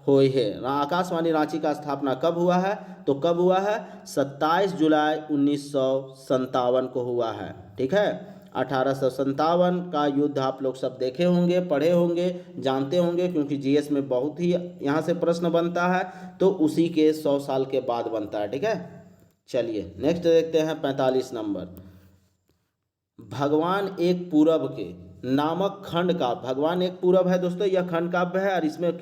हुई है। आकाशवाणी रांची का स्थापना कब हुआ है? तो कब हुआ है? 27 जुलाई 1957 को हुआ है। ठीक है, 1857 का युद्ध आप लोग सब देखे होंगे, पढ़े होंगे, जानते होंगे, क्योंकि जीएस में बहुत ही यहाँ से प्रश्न बनता है। तो उसी के 100 साल के बाद बनता है। ठीक है, चलिए नेक्स्ट देखते हैं 45 नंबर, भगवान एक पूरब के नामक खंड काव्य। भगवान एक पूरब है दोस्तों, यह खंड काव्य है और इसमें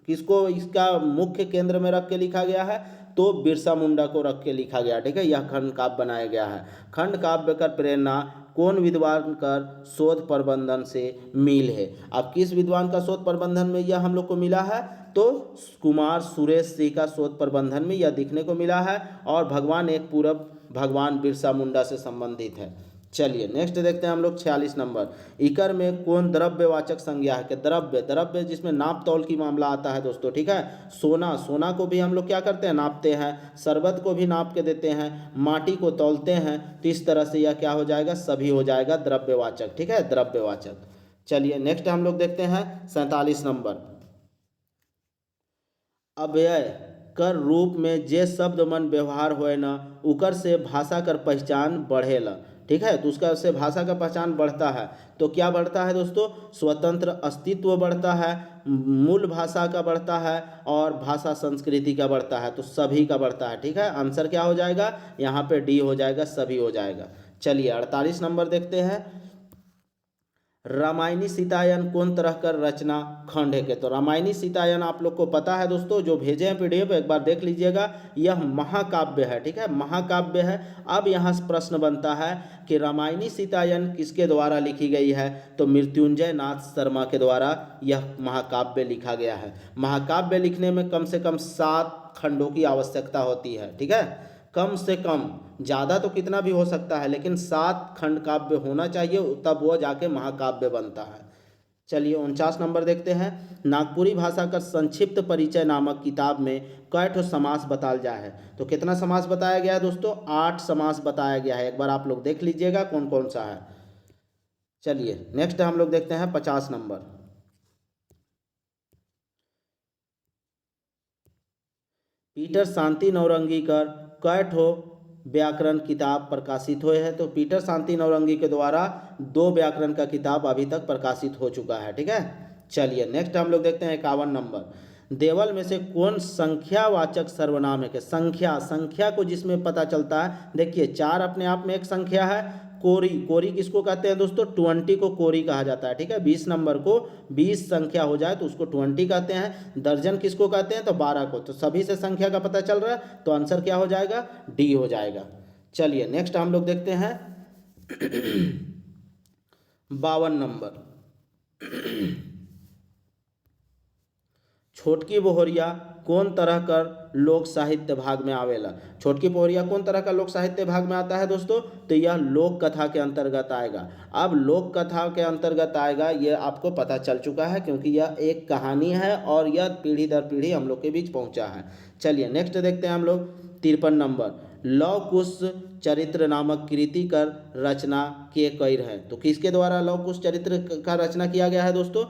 किसको इसका मुख्य केंद्र में रख के लिखा गया है? तो बिरसा मुंडा को रख के लिखा गया। ठीक है, यह खंड काव्य बनाया गया है। खंड काव्य का प्रेरणा कौन विद्वान कर शोध प्रबंधन से मिल है? अब किस विद्वान का शोध प्रबंधन में यह हम लोग को मिला है? तो कुमार सुरेश सिंह का शोध प्रबंधन में यह दिखने को मिला है। और भगवान एक पूरब भगवान बिरसा मुंडा से संबंधित है। चलिए नेक्स्ट देखते हैं हम लोग 46 नंबर, इकर में कौन द्रव्यवाचक संज्ञा है? कि द्रव्य जिसमें नाप तौल की मामला आता है दोस्तों। ठीक है, सोना को भी हम लोग क्या करते हैं? नापते हैं। शरबत को भी नाप के देते हैं, माटी को तौलते हैं। तो इस तरह से यह क्या हो जाएगा? सभी हो जाएगा द्रव्यवाचक। ठीक है, द्रव्यवाचक। चलिए नेक्स्ट हम लोग देखते हैं 47 नंबर, अव्यय कर रूप में जे शब्द मन व्यवहार होए न उकर से भाषा कर पहचान बढ़ेला। ठीक है, तो उसका से भाषा का पहचान बढ़ता है। तो क्या बढ़ता है दोस्तों? स्वतंत्र अस्तित्व बढ़ता है, मूल भाषा का बढ़ता है और भाषा संस्कृति का बढ़ता है। तो सभी का बढ़ता है। ठीक है, आंसर क्या हो जाएगा? यहाँ पे डी हो जाएगा, सभी हो जाएगा। चलिए 48 नंबर देखते हैं, रामायणी सीतायन कौन तरह कर रचना खंड है? के तो रामायणी सीतायन आप लोग को पता है दोस्तों, जो भेजे हैं पीडीएफ एक बार देख लीजिएगा। यह महाकाव्य है। ठीक है, महाकाव्य है। अब यहाँ से प्रश्न बनता है कि रामायणी सीतायन किसके द्वारा लिखी गई है? तो मृत्युंजय नाथ शर्मा के द्वारा यह महाकाव्य लिखा गया है। महाकाव्य लिखने में कम से कम 7 खंडों की आवश्यकता होती है। ठीक है, कम से कम, ज़्यादा तो कितना भी हो सकता है, लेकिन 7 खंड काव्य होना चाहिए, तब वो जाके महाकाव्य बनता है। चलिए 49 नंबर देखते हैं, नागपुरी भाषा का संक्षिप्त परिचय नामक किताब में कै ठो समास बताल जाए है? तो कितना समास बताया गया है दोस्तों? 8 समास बताया गया है। एक बार आप लोग देख लीजिएगा कौन कौन सा है। चलिए नेक्स्ट हम लोग देखते हैं 50 नंबर, पीटर शांति नौरंगी कर कै ठो व्याकरण किताब प्रकाशित हुए हैं? तो पीटर शांति नौरंगी के द्वारा 2 व्याकरण का किताब अभी तक प्रकाशित हो चुका है। ठीक है, चलिए नेक्स्ट हम लोग देखते हैं 51 नंबर, देवल में से कौन संख्यावाचक सर्वनाम है? कि संख्या को जिसमें पता चलता है, देखिए 4 अपने आप में एक संख्या है। कोरी किसको कहते हैं दोस्तों? 20 को कोरी कहा जाता है। ठीक है, 20 नंबर को 20 संख्या हो जाए तो उसको 20 कहते हैं। दर्जन किसको कहते हैं? तो 12 को। तो सभी से संख्या का पता चल रहा है, तो आंसर क्या हो जाएगा? डी हो जाएगा। चलिए नेक्स्ट हम लोग देखते हैं 52 नंबर, छोटकी बोहरिया कौन तरह कर लोक साहित्य भाग में आवेला? छोटकी बोहरिया कौन तरह का लोक साहित्य भाग में आता है दोस्तों? तो यह लोक कथा के अंतर्गत आएगा। अब लोक कथा के अंतर्गत आएगा, यह आपको पता चल चुका है, क्योंकि यह एक कहानी है और यह पीढ़ी दर पीढ़ी हम लोग के बीच पहुंचा है। चलिए नेक्स्ट देखते हैं हम लोग 53 नंबर, लव कुश चरित्र नामक कृति कर रचना के कैर है? तो किसके द्वारा लव कुश चरित्र का रचना किया गया है दोस्तों?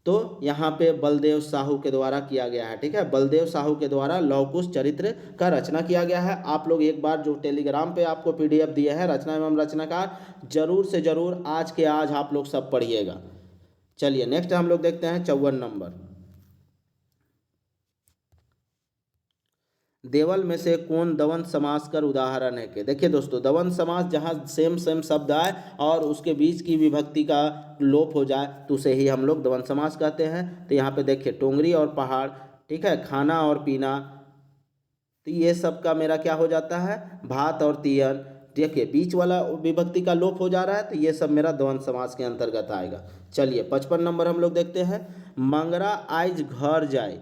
तो यहाँ पे बलदेव साहू के द्वारा किया गया है। ठीक है, बलदेव साहू के द्वारा लव कुश चरित्र का रचना किया गया है। आप लोग एक बार जो टेलीग्राम पे आपको पीडीएफ दिए हैं रचना एवं रचनाकार, जरूर से जरूर आज के आज आप लोग सब पढ़िएगा। चलिए नेक्स्ट हम लोग देखते हैं 54 नंबर। देवल में से कौन दवंद समास कर उदाहरण है के। देखिए दोस्तों, दवंद समास जहाँ सेम सेम शब्द आए और उसके बीच की विभक्ति का लोप हो जाए तो उसे ही हम लोग दवंद समास कहते हैं। तो यहाँ पे देखिए टोंगरी और पहाड़, ठीक है, खाना और पीना, तो ये सब का मेरा क्या हो जाता है, भात और तियन। देखिए बीच वाला विभक्ति का लोप हो जा रहा है तो ये सब मेरा द्वंद समास के अंतर्गत आएगा। चलिए 55 नंबर हम लोग देखते हैं। मंगरा आइज घर जाए,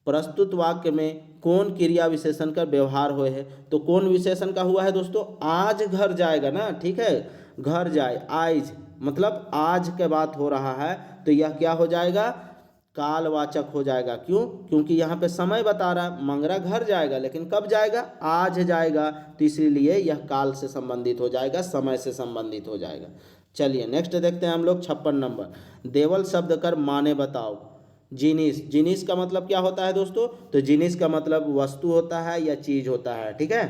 प्रस्तुत वाक्य में कौन क्रिया विशेषण का व्यवहार हुए है। तो कौन विशेषण का हुआ है दोस्तों, आज घर जाएगा ना। ठीक है, घर जाए, आइज मतलब आज के बात हो रहा है तो यह क्या हो जाएगा, कालवाचक हो जाएगा। क्यों, क्योंकि यहाँ पे समय बता रहा है, मंगरा घर जाएगा लेकिन कब जाएगा, आज जाएगा, तो इसीलिए यह काल से संबंधित हो जाएगा, समय से संबंधित हो जाएगा। चलिए नेक्स्ट देखते हैं हम लोग 56 नंबर। देवल शब्द कर माने बताओ। जिनिस, जिनिस का मतलब क्या होता है दोस्तों, तो जिनिस का मतलब वस्तु होता है या चीज होता है। ठीक है,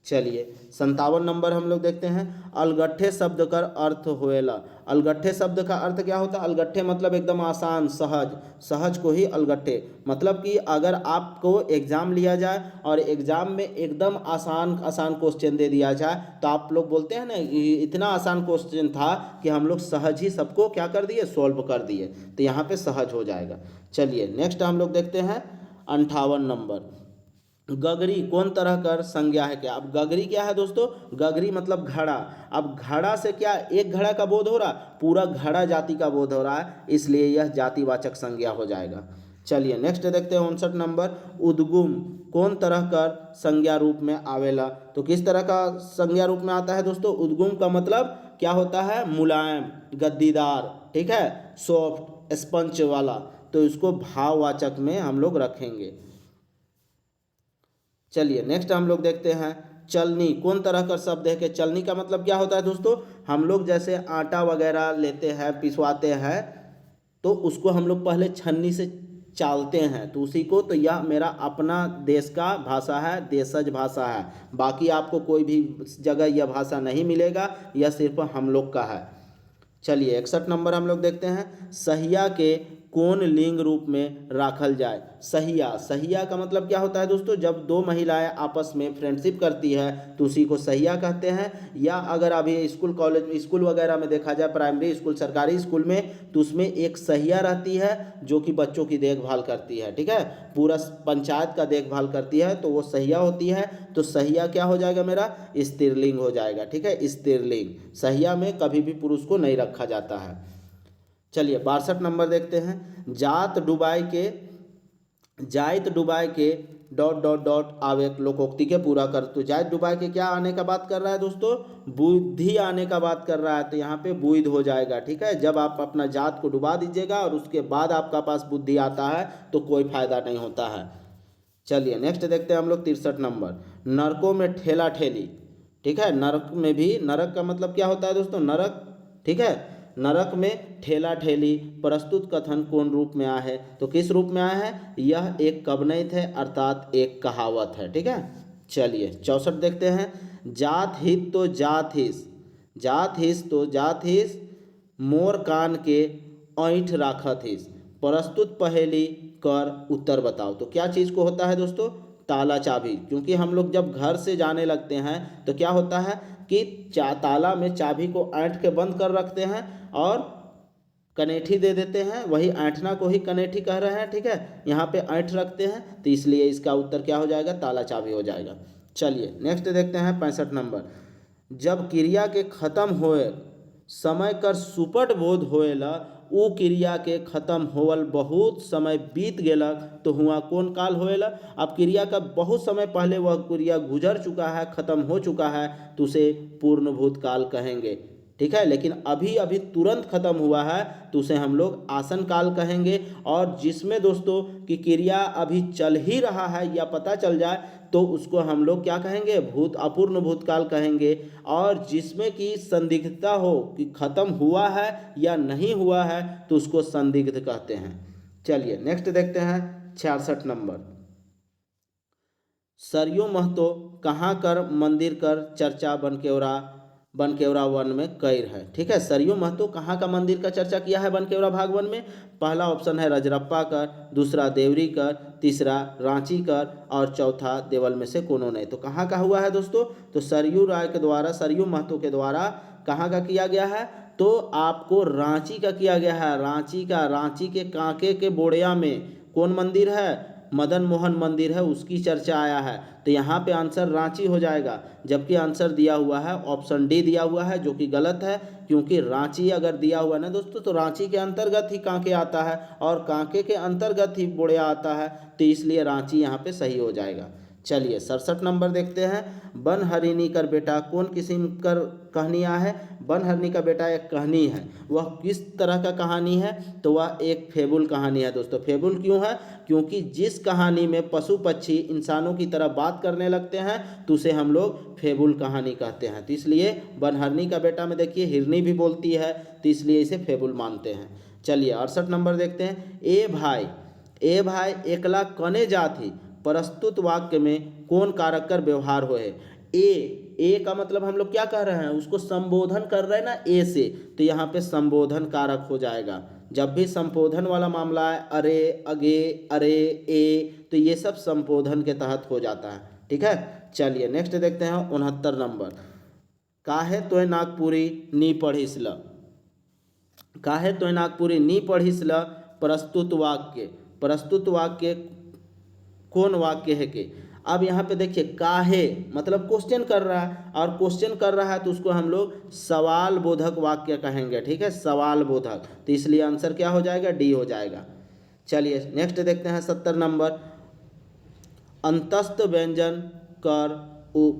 चलिए 57 नंबर हम लोग देखते हैं। अलगट्ठे शब्द कर अर्थ होएला। अलगट्ठे शब्द का अर्थ क्या होता है, अलगट्ठे मतलब एकदम आसान, सहज, सहज को ही अलगट्ठे मतलब कि अगर आपको एग्जाम लिया जाए और एग्जाम में एकदम आसान आसान क्वेश्चन दे दिया जाए तो आप लोग बोलते हैं ना इतना आसान क्वेश्चन था कि हम लोग सहज ही सबको क्या कर दिए, सॉल्व कर दिए, तो यहाँ पे सहज हो जाएगा। चलिए नेक्स्ट हम लोग देखते हैं 58 नंबर। गगरी कौन तरह कर संज्ञा है क्या। अब गगरी क्या है दोस्तों, गगरी मतलब घड़ा। अब घड़ा से क्या एक घड़ा का बोध हो रहा, पूरा घड़ा जाति का बोध हो रहा है, इसलिए यह जातिवाचक संज्ञा हो जाएगा। चलिए नेक्स्ट देखते हैं 59 नंबर। उद्गुम कौन तरह कर संज्ञा रूप में आवेला। तो किस तरह का संज्ञा रूप में आता है दोस्तों, उद्गुम का मतलब क्या होता है, मुलायम, गद्दीदार, ठीक है, सॉफ्ट, स्पंज वाला, तो इसको भाववाचक में हम लोग रखेंगे। चलिए नेक्स्ट हम लोग देखते हैं। चलनी कौन तरह का शब्द है कि चलनी का मतलब क्या होता है दोस्तों, हम लोग जैसे आटा वगैरह लेते हैं पिसवाते हैं तो उसको हम लोग पहले छन्नी से चालते हैं, तो उसी को, तो यह मेरा अपना देश का भाषा है, देशज भाषा है। बाकी आपको कोई भी जगह यह भाषा नहीं मिलेगा, यह सिर्फ हम लोग का है। चलिए 61 नंबर हम लोग देखते हैं। सहिया के कौन लिंग रूप में राखल जाए। सहिया, सहिया का मतलब क्या होता है दोस्तों, जब दो महिलाएं आपस में फ्रेंडशिप करती है तो उसी को सहिया कहते हैं। या अगर अभी स्कूल कॉलेज स्कूल वगैरह में देखा जाए, प्राइमरी स्कूल सरकारी स्कूल में, तो उसमें एक सहिया रहती है जो कि बच्चों की देखभाल करती है। ठीक है, पूरा पंचायत का देखभाल करती है तो वो सहिया होती है। तो सहिया क्या हो जाएगा मेरा, स्त्रीलिंग हो जाएगा। ठीक है, स्त्रीलिंग, सहिया में कभी भी पुरुष को नहीं रखा जाता है। चलिए 62 नंबर देखते हैं। जात डुबाए के डॉट डॉट डॉट आवे लोकोक्ति के पूरा कर। तो जात डुबाए के क्या आने का बात कर रहा है दोस्तों, बुद्धि आने का बात कर रहा है, तो यहाँ पे बुध हो जाएगा। ठीक है, जब आप अपना जात को डुबा दीजिएगा और उसके बाद आपका पास बुद्धि आता है तो कोई फायदा नहीं होता है। चलिए नेक्स्ट देखते हैं हम लोग 63 नंबर। नरकों में ठेला ठेली। ठीक है, नरक में भी, नरक का मतलब क्या होता है दोस्तों, नरक। ठीक है, नरक में ठेला ठेली प्रस्तुत कथन कौन रूप में आया है। तो किस रूप में आया है, यह एक कवनैत है अर्थात एक कहावत है। ठीक है, चलिए 64 देखते हैं। जात हित तो जात हिस, जात हिस तो जात हिस, मोर कान के ऐंठ राखत हिस, प्रस्तुत पहेली कर उत्तर बताओ। तो क्या चीज़ को होता है दोस्तों, ताला चाबी। क्योंकि हम लोग जब घर से जाने लगते हैं तो क्या होता है कि ताला में चाबी को ऐंठ के बंद कर रखते हैं और कनेठी दे देते हैं, वही ऐंठना को ही कनेठी कह रहे हैं। ठीक है, यहाँ पे ऐंठ रखते हैं तो इसलिए इसका उत्तर क्या हो जाएगा, ताला चाबी हो जाएगा। चलिए नेक्स्ट देखते हैं 65 नंबर। जब क्रिया के खत्म होए समय कर सुपट बोध होएला, उ क्रिया के खत्म होवल बहुत समय बीत गेला तो हुआ कौन काल होएला। अब क्रिया का बहुत समय पहले वह क्रिया गुजर चुका है, खत्म हो चुका है, तो उसे पूर्णभूत काल कहेंगे। ठीक है। लेकिन अभी अभी तुरंत खत्म हुआ है तो उसे हम लोग आसन काल कहेंगे। और जिसमें दोस्तों कि क्रिया अभी चल ही रहा है या पता चल जाए तो उसको हम लोग क्या कहेंगे, अपूर्ण भूतकाल कहेंगे। और जिसमें कि संदिग्धता हो कि खत्म हुआ है या नहीं हुआ है तो उसको संदिग्ध कहते हैं। चलिए नेक्स्ट देखते हैं 66 नंबर। सरयू महतो कहाँ कर मंदिर कर चर्चा बनकेवरा वन में कैर है। ठीक है, सरयू महतो कहाँ का मंदिर का चर्चा किया है बनकेवरा भाग वन में। पहला ऑप्शन है रजरप्पा कर, दूसरा देवरी कर, तीसरा रांची कर और चौथा देवल में से कोनो नहीं। तो कहाँ का हुआ है दोस्तों, तो सरयू महतो के द्वारा कहाँ का किया गया है, तो आपको रांची का किया गया है। रांची के कांके के बोड़िया में कौन मंदिर है, मदन मोहन मंदिर है, उसकी चर्चा आया है। तो यहाँ पे आंसर रांची हो जाएगा, जबकि आंसर दिया हुआ है ऑप्शन डी दिया हुआ है, जो कि गलत है। क्योंकि रांची अगर दिया हुआ है ना दोस्तों तो रांची के अंतर्गत ही कांके आता है और कांके के अंतर्गत ही बोड़िया आता है, तो इसलिए रांची यहाँ पे सही हो जाएगा। चलिए 67 नंबर देखते हैं। बनहरिणी कर बेटा कौन किस्म कर कहानियाँ है। बनहरिणी का बेटा एक कहानी है, वह किस तरह का कहानी है, तो वह एक फेबुल कहानी है दोस्तों। फेबुल क्यों है, क्योंकि जिस कहानी में पशु पक्षी इंसानों की तरह बात करने लगते हैं तो उसे हम लोग फेबुल कहानी कहते हैं। तो इसलिए बनहरिणी का बेटा में देखिए हिरनी भी बोलती है, तो इसलिए इसे फेबुल मानते हैं। चलिए 68 नंबर देखते हैं। ए भाई एकला कने जाथी प्रस्तुत वाक्य में कौन कारक कर व्यवहार हो है। ए का मतलब हम लोग क्या कह रहे हैं, उसको संबोधन कर रहे हैं ना ए से, तो यहाँ पे संबोधन कारक हो जाएगा। जब भी संबोधन वाला मामला है, अरे, अगे, अरे, ए, तो ये सब संबोधन के तहत हो जाता है। ठीक है, चलिए नेक्स्ट देखते हैं 69 नंबर। काहे तोय नागपुरी नी पढ़िस ल। काहे तोय नागपुरी नी पढ़िस ल प्रस्तुत वाक्य कौन वाक्य है के। अब यहाँ पे देखिए काहे मतलब क्वेश्चन कर रहा है, और क्वेश्चन कर रहा है तो उसको हम लोग सवाल बोधक वाक्य कहेंगे। ठीक है, सवाल बोधक, तो इसलिए आंसर क्या हो जाएगा, डी हो जाएगा। चलिए नेक्स्ट देखते हैं 70 नंबर। अंतस्थ व्यंजन कर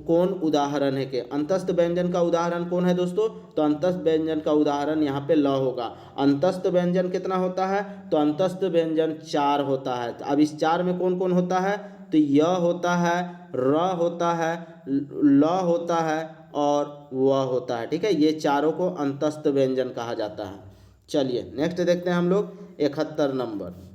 कौन उदाहरण है के। अंतस्थ व्यंजन का उदाहरण कौन है दोस्तों, तो अंतस्थ व्यंजन का उदाहरण यहाँ पे ल होगा। अंतस्थ व्यंजन कितना होता है, तो अंतस्थ व्यंजन 4 होता है। तो अब इस 4 में कौन कौन होता है, तो य होता है, र होता है, ल होता है और व होता है। ठीक है, ये चारों को अंतस्थ व्यंजन कहा जाता है। चलिए नेक्स्ट देखते हैं हम लोग 71 नंबर।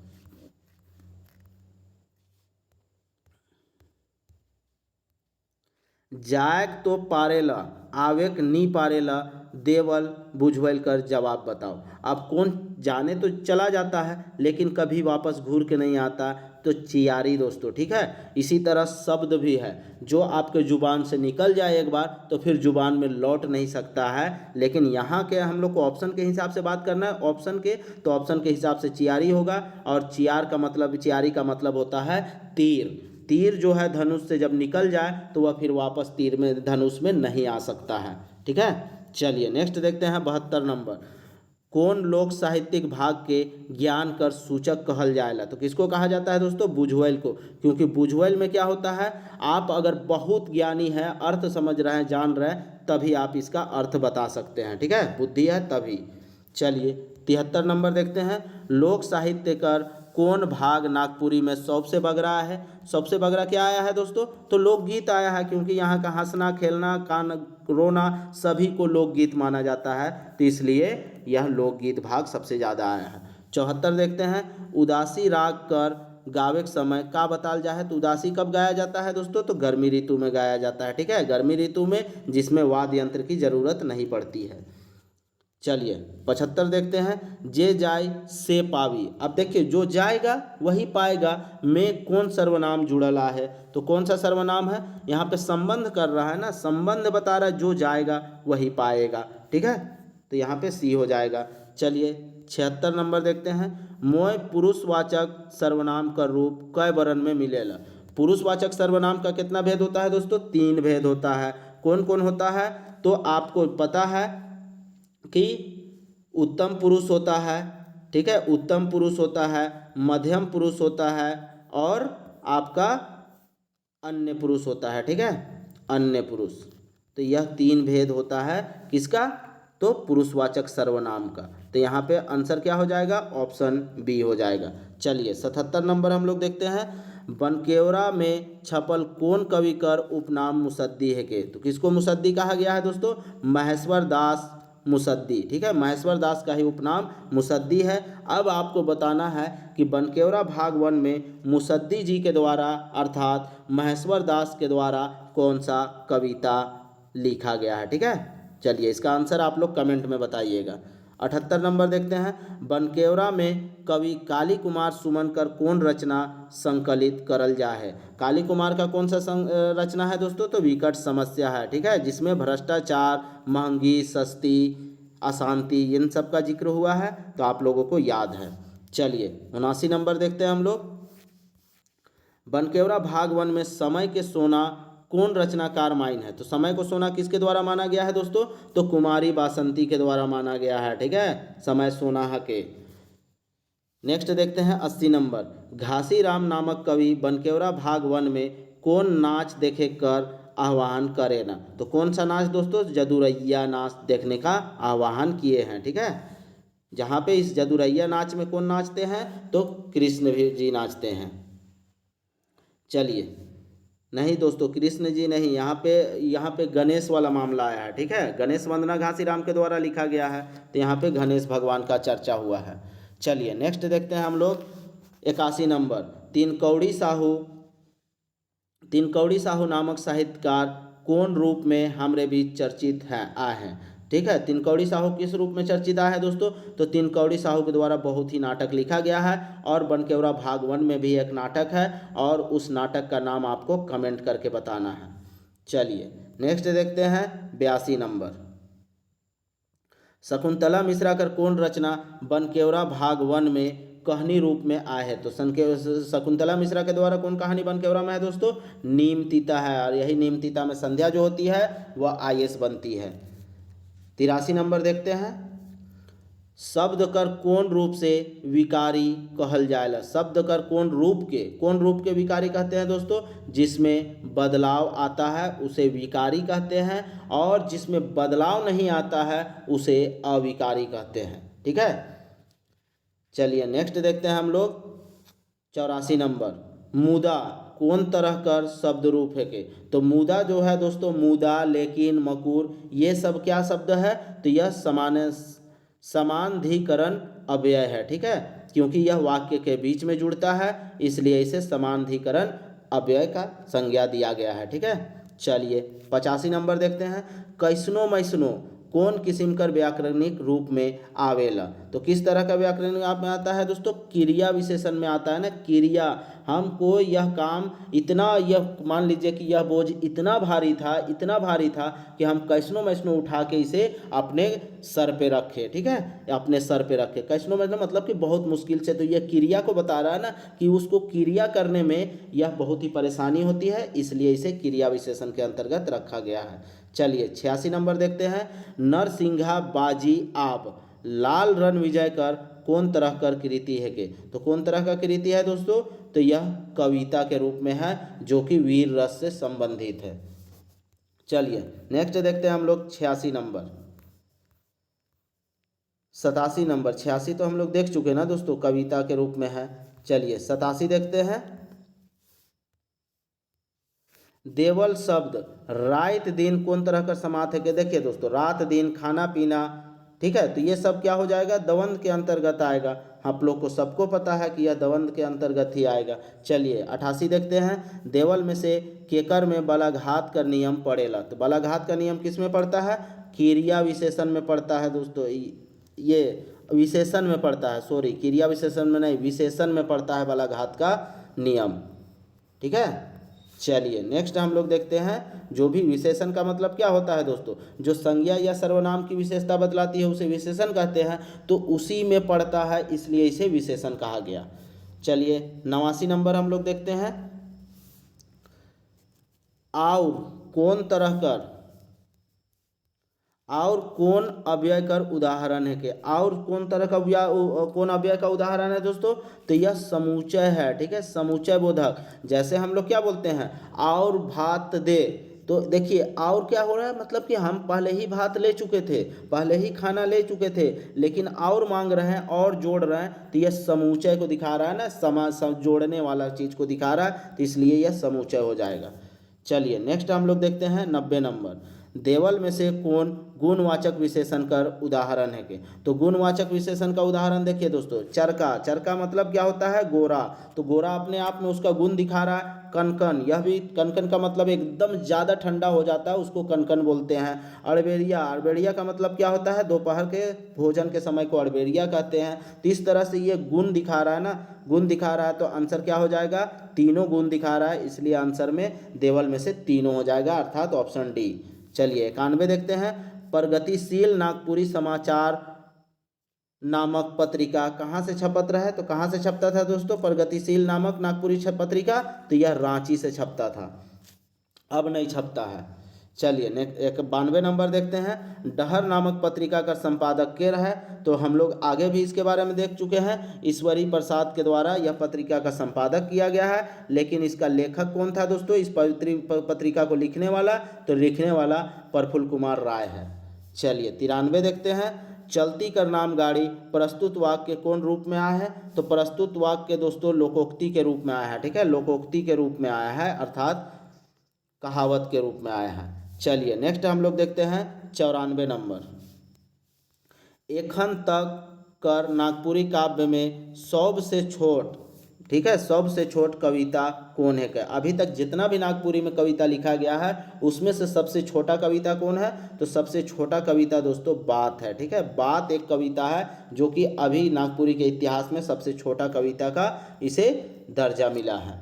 जायक तो पारेला आवेक नी पारेला देवल बुझवल कर जवाब बताओ। अब कौन जाने तो चला जाता है लेकिन कभी वापस घूर के नहीं आता, तो चियारी दोस्तों। ठीक है, इसी तरह शब्द भी है जो आपके जुबान से निकल जाए एक बार तो फिर जुबान में लौट नहीं सकता है। लेकिन यहाँ के हम लोग को ऑप्शन के हिसाब से बात करना है, ऑप्शन के, तो ऑप्शन के हिसाब से चियारी होगा। और चियारी का मतलब होता है तीर। तीर जो है धनुष से जब निकल जाए तो वह फिर वापस तीर में धनुष में नहीं आ सकता है। ठीक है, चलिए नेक्स्ट देखते हैं 72 नंबर। कौन लोक साहित्यिक भाग के ज्ञान कर सूचक कहल जाएला। तो किसको कहा जाता है दोस्तों, बुझवैल को। क्योंकि बुझवैल में क्या होता है, आप अगर बहुत ज्ञानी है, अर्थ समझ रहे हैं, जान रहे हैं, तभी आप इसका अर्थ बता सकते हैं। ठीक है, बुद्धि है तभी। चलिए 73 नंबर देखते हैं। लोक साहित्य कर कौन भाग नागपुरी में सबसे बगरा है। सबसे बगरा क्या आया है दोस्तों, तो लोकगीत आया है। क्योंकि यहाँ का हंसना खेलना कान रोना सभी को लोकगीत माना जाता है, तो इसलिए यह लोकगीत भाग सबसे ज़्यादा आया है। 74 देखते हैं। उदासी राग कर गावे के समय का बताल जाए है। तो उदासी कब गाया जाता है दोस्तों, तो गर्मी ऋतु में गाया जाता है। ठीक है, गर्मी ऋतु में जिसमें वाद्य यंत्र की जरूरत नहीं पड़ती है। चलिए 75 देखते हैं। जे जाय से पावी। अब देखिए जो जाएगा वही पाएगा में कौन सर्वनाम जुड़ला है। तो कौन सा सर्वनाम है, यहाँ पे संबंध कर रहा है ना, संबंध बता रहा है, जो जाएगा वही पाएगा। ठीक है, तो यहाँ पे सी हो जाएगा। चलिए 76 नंबर देखते हैं। मोय पुरुषवाचक सर्वनाम का रूप कई वर्ण में मिलेला। पुरुषवाचक सर्वनाम का कितना भेद होता है दोस्तों, 3 भेद होता है। कौन कौन होता है, तो आपको पता है कि उत्तम पुरुष होता है। ठीक है, उत्तम पुरुष होता है, मध्यम पुरुष होता है और आपका अन्य पुरुष होता है। ठीक है, अन्य पुरुष। तो यह 3 भेद होता है किसका, तो पुरुषवाचक सर्वनाम का। तो यहाँ पे आंसर क्या हो जाएगा, ऑप्शन बी हो जाएगा। चलिए 77 नंबर हम लोग देखते हैं, बनकेवरा में छपल कौन कवि कर उपनाम मुसद्दी है के। तो किसको मुसद्दी कहा गया है दोस्तों, महेश्वर दास मुसद्दी, ठीक है, महेश्वर दास का ही उपनाम मुसद्दी है। अब आपको बताना है कि बनकेवरा भाग 1 में मुसद्दी जी के द्वारा अर्थात महेश्वर दास के द्वारा कौन सा कविता लिखा गया है, ठीक है। चलिए इसका आंसर आप लोग कमेंट में बताइएगा। 78 नंबर देखते हैं, बनकेवरा में कवि काली कुमार सुमन कर कौन रचना संकलित करल जा है। काली कुमार का कौन सा रचना है दोस्तों, तो विकट समस्या है, ठीक है, जिसमें भ्रष्टाचार, महंगी, सस्ती, अशांति, इन सब का जिक्र हुआ है, तो आप लोगों को याद है। चलिए 79 नंबर देखते हैं हम लोग, बनकेवरा भाग 1 में समय के सोना कौन रचनाकार माइन है। तो समय को सोना किसके द्वारा माना गया है दोस्तों, तो कुमारी बासंती के द्वारा माना गया है, ठीक है, समय सोना के। नेक्स्ट देखते हैं 80 नंबर, घासीराम नामक कवि बनकेवरा भाग 1 में कौन नाच देखे कर आह्वान करे ना। तो कौन सा नाच दोस्तों, जदुरैया नाच देखने का आह्वान किए हैं, ठीक है। जहाँ पे इस जदुरैया नाच में कौन नाचते हैं, तो कृष्ण भी जी नाचते हैं। चलिए नहीं दोस्तों, कृष्ण जी नहीं, यहाँ पे गणेश वाला मामला आया है, ठीक है, गणेश वंदना घासीराम के द्वारा लिखा गया है, तो यहाँ पे गणेश भगवान का चर्चा हुआ है। चलिए नेक्स्ट देखते हैं हम लोग 81 नंबर, तीन कौड़ी साहू नामक साहित्यकार कौन रूप में हमरे बीच चर्चित हैं आए हैं, ठीक है। तीन कौड़ी साहू किस रूप में चर्चित आए हैं दोस्तों, तो तीन कौड़ी साहू के द्वारा बहुत ही नाटक लिखा गया है, और बनकेवरा भाग 1 में भी एक नाटक है, और उस नाटक का नाम आपको कमेंट करके बताना है। चलिए नेक्स्ट देखते हैं 82 नंबर, शकुंतला मिश्रा कर कौन रचना बनकेवरा भाग 1 में कहानी रूप में आए है। तो शकुंतला मिश्रा के द्वारा कौन कहानी बनकेवरा में है दोस्तों, नीम तीता है, और यही नीम तीता में संध्या जो होती है वह IAS बनती है। 83 नंबर देखते हैं, शब्द कर कौन रूप से विकारी कहल जाएला। शब्द कर कौन रूप के विकारी कहते हैं दोस्तों, जिसमें बदलाव आता है उसे विकारी कहते हैं, और जिसमें बदलाव नहीं आता है उसे अविकारी कहते हैं, ठीक है। चलिए नेक्स्ट देखते हैं हम लोग 84 नंबर, मुदा कौन तरह कर शब्द रूप है के। तो मुदा जो है दोस्तों, मुदा, लेकिन, मकुर, ये सब क्या शब्द है, तो यह समानाधिकरण अव्यय है, ठीक है, क्योंकि यह वाक्य के बीच में जुड़ता है, इसलिए इसे समानाधिकरण अव्यय का संज्ञा दिया गया है, ठीक है। चलिए 85 नंबर देखते हैं, कैसनो मैसनो कौन किस्म कर व्याकरणिक रूप में आवेला। तो किस तरह का व्याकरण आप में आता है दोस्तों, क्रिया विशेषण में आता है ना, क्रिया, हमको यह काम इतना, यह मान लीजिए कि यह बोझ इतना भारी था कि हम कैसनो मैसनो उठा के इसे अपने सर पे रखे, ठीक है, अपने सर पे रखे। कैसनो मैसनो मतलब कि बहुत मुश्किल से, तो यह क्रिया को बता रहा है ना कि उसको क्रिया करने में यह बहुत ही परेशानी होती है, इसलिए इसे क्रिया विशेषण के अंतर्गत रखा गया है। चलिए 86 नंबर देखते हैं, नरसिंघा बाजी आप लाल रण विजय कर कौन तरह कर कृति है के। तो कौन तरह का कृति है दोस्तों, तो यह कविता के रूप में है, जो कि वीर रस से संबंधित है। चलिए नेक्स्ट देखते हैं हम लोग 86 नंबर, 87 नंबर, 86 तो हम लोग देख चुके ना दोस्तों, कविता के रूप में है। चलिए 87 देखते हैं, देवल शब्द रात दिन कौन तरह का समास है के। देखिए दोस्तों, रात दिन, खाना पीना, ठीक है, तो ये सब क्या हो जाएगा, दवंद के अंतर्गत आएगा। आप लोग को सबको पता है कि यह दवंद के अंतर्गत ही आएगा। चलिए 88 देखते हैं, देवल में से केकर में बलाघात का नियम पड़ेला। तो बलाघात का नियम किस में पड़ता है, क्रिया विशेषण में पड़ता है दोस्तों, ये विशेषण में पड़ता है, सॉरी क्रिया विशेषण में नहीं, विशेषण में पड़ता है बलाघात का नियम, ठीक है। चलिए नेक्स्ट हम लोग देखते हैं, जो भी विशेषण का मतलब क्या होता है दोस्तों, जो संज्ञा या सर्वनाम की विशेषता बतलाती है उसे विशेषण कहते हैं, तो उसी में पड़ता है, इसलिए इसे विशेषण कहा गया। चलिए 89 नंबर हम लोग देखते हैं, और कौन तरह कर और कौन अव्यय कर उदाहरण है के। और कौन तरह का कौन अव्यय का उदाहरण है दोस्तों, तो यह समुच्चय है, ठीक है, समुच्चय बोधक। जैसे हम लोग क्या बोलते हैं, और भात दे, तो देखिए और क्या हो रहा है, मतलब कि हम पहले ही भात ले चुके थे, पहले ही खाना ले चुके थे, लेकिन और मांग रहे हैं और जोड़ रहे हैं, तो यह समूचय को दिखा रहा है ना, जोड़ने वाला चीज़ को दिखा रहा है, तो इसलिए यह समूचय हो जाएगा। चलिए नेक्स्ट हम लोग देखते हैं 90 नंबर। देवल में से कौन गुणवाचक विशेषण का उदाहरण है के? तो गुणवाचक विशेषण का उदाहरण देखिए दोस्तों, चरका, चरका मतलब क्या होता है, गोरा, तो गोरा अपने आप में उसका गुण दिखा रहा है। कनकन, यह भी कनकन का मतलब एकदम ज़्यादा ठंडा हो जाता है, उसको कनकन बोलते हैं। अड़बेड़िया, अड़बेड़िया का मतलब क्या होता है, दोपहर के भोजन के समय को अड़बेड़िया कहते हैं। तो इस तरह से ये गुण दिखा रहा है ना, गुण दिखा रहा है, तो आंसर क्या हो जाएगा, तीनों गुण दिखा रहा है, इसलिए आंसर में देवल में से तीनों हो जाएगा, अर्थात ऑप्शन डी। चलिए 91 देखते हैं। प्रगतिशील नागपुरी समाचार नामक पत्रिका कहाँ से छपत है? तो कहाँ से छपता था दोस्तों प्रगतिशील नामक नागपुरी पत्रिका? तो यह रांची से छपता था, अब नहीं छपता है। चलिए नेक्स्ट 92 नंबर देखते हैं। डहर नामक पत्रिका का संपादक के है? तो हम लोग आगे भी इसके बारे में देख चुके हैं, ईश्वरी प्रसाद के द्वारा यह पत्रिका का संपादक किया गया है, लेकिन इसका लेखक कौन था दोस्तों, इस पत्रिका को लिखने वाला? तो लिखने वाला प्रफुल्ल कुमार राय है। चलिए 93 देखते हैं। चलती कर नाम गाड़ी प्रस्तुत वाक्य कौन रूप में आया है? तो प्रस्तुत वाक्य दोस्तों लोकोक्ति के रूप में आया है, ठीक है, लोकोक्ति के रूप में आया है, अर्थात कहावत के रूप में आया है। चलिए नेक्स्ट हम लोग देखते हैं 94 नंबर। एखन तक कर नागपुरी काव्य में सबसे छोट, ठीक है, सबसे छोट कविता कौन है? क्या अभी तक जितना भी नागपुरी में कविता लिखा गया है उसमें से सबसे छोटा कविता कौन है? तो सबसे छोटा कविता दोस्तों बात है, ठीक है, बात एक कविता है जो कि अभी नागपुरी के इतिहास में सबसे छोटा कविता का इसे दर्जा मिला है।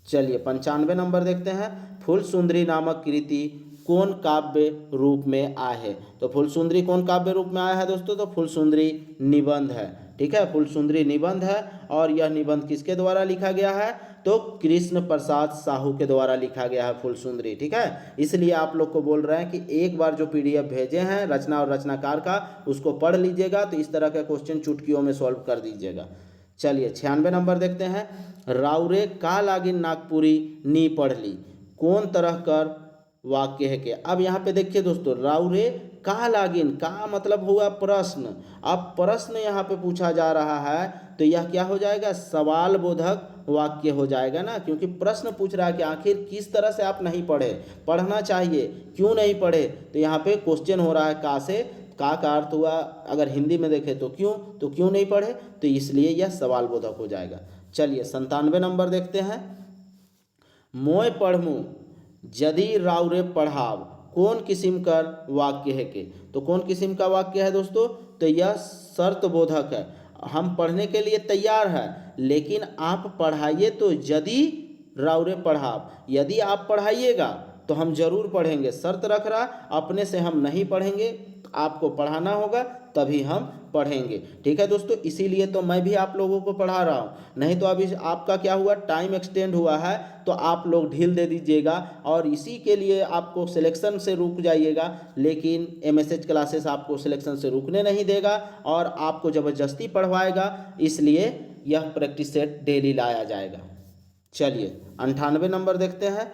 चलिए 95 नंबर देखते हैं। फूलसुंदरी नामक कृति कौन काव्य रूप में आया है? तो फूलसुंदरी कौन काव्य रूप में आया है दोस्तों? तो फूलसुंदरी निबंध है, ठीक है, फूलसुंदरी निबंध है, और यह निबंध किसके द्वारा लिखा गया है? तो कृष्ण प्रसाद साहू के द्वारा लिखा गया है फूलसुंदरी, ठीक है। इसलिए आप लोग को बोल रहे हैं कि एक बार जो पीडीएफ भेजे हैं रचना और रचनाकार का, उसको पढ़ लीजिएगा, तो इस तरह के क्वेश्चन चुटकियों में सॉल्व कर दीजिएगा। चलिए 96 नंबर देखते हैं। राउरे का लागिन नागपुरी नी पढ़ ली कौन तरह कर वाक्य है के? अब यहाँ पे देखिए दोस्तों, राउरे का लागिन, का मतलब हुआ प्रश्न, अब प्रश्न यहाँ पे पूछा जा रहा है, तो यह क्या हो जाएगा, सवाल बोधक वाक्य हो जाएगा ना, क्योंकि प्रश्न पूछ रहा है कि आखिर किस तरह से आप नहीं पढ़े, पढ़ना चाहिए, क्यों नहीं पढ़े, तो यहाँ पे क्वेश्चन हो रहा है का से, का अर्थ हुआ अगर हिंदी में देखें तो क्यों नहीं पढ़े, तो इसलिए यह सवाल बोधक हो जाएगा। चलिए 97 नंबर देखते हैं। मोय पढ़मू यदि राउरे पढ़ाव कौन किस्म का वाक्य है के? तो कौन किस्म का वाक्य है दोस्तों? तो यह शर्त बोधक है, हम पढ़ने के लिए तैयार है, लेकिन आप पढ़ाइए, तो यदि राउरे पढ़ाव, यदि आप पढ़ाइएगा तो हम जरूर पढ़ेंगे, शर्त रख रहा, अपने से हम नहीं पढ़ेंगे, आपको पढ़ाना होगा तभी हम पढ़ेंगे, ठीक है दोस्तों। इसीलिए तो मैं भी आप लोगों को पढ़ा रहा हूँ, नहीं तो अभी आपका क्या हुआ, टाइम एक्सटेंड हुआ है, तो आप लोग ढील दे दीजिएगा और इसी के लिए आपको सिलेक्शन से रुक जाइएगा, लेकिन MSH क्लासेस आपको सिलेक्शन से रुकने नहीं देगा और आपको ज़बरदस्ती पढ़वाएगा, इसलिए यह प्रैक्टिस सेट डेली लाया जाएगा। चलिए 98 नंबर देखते हैं।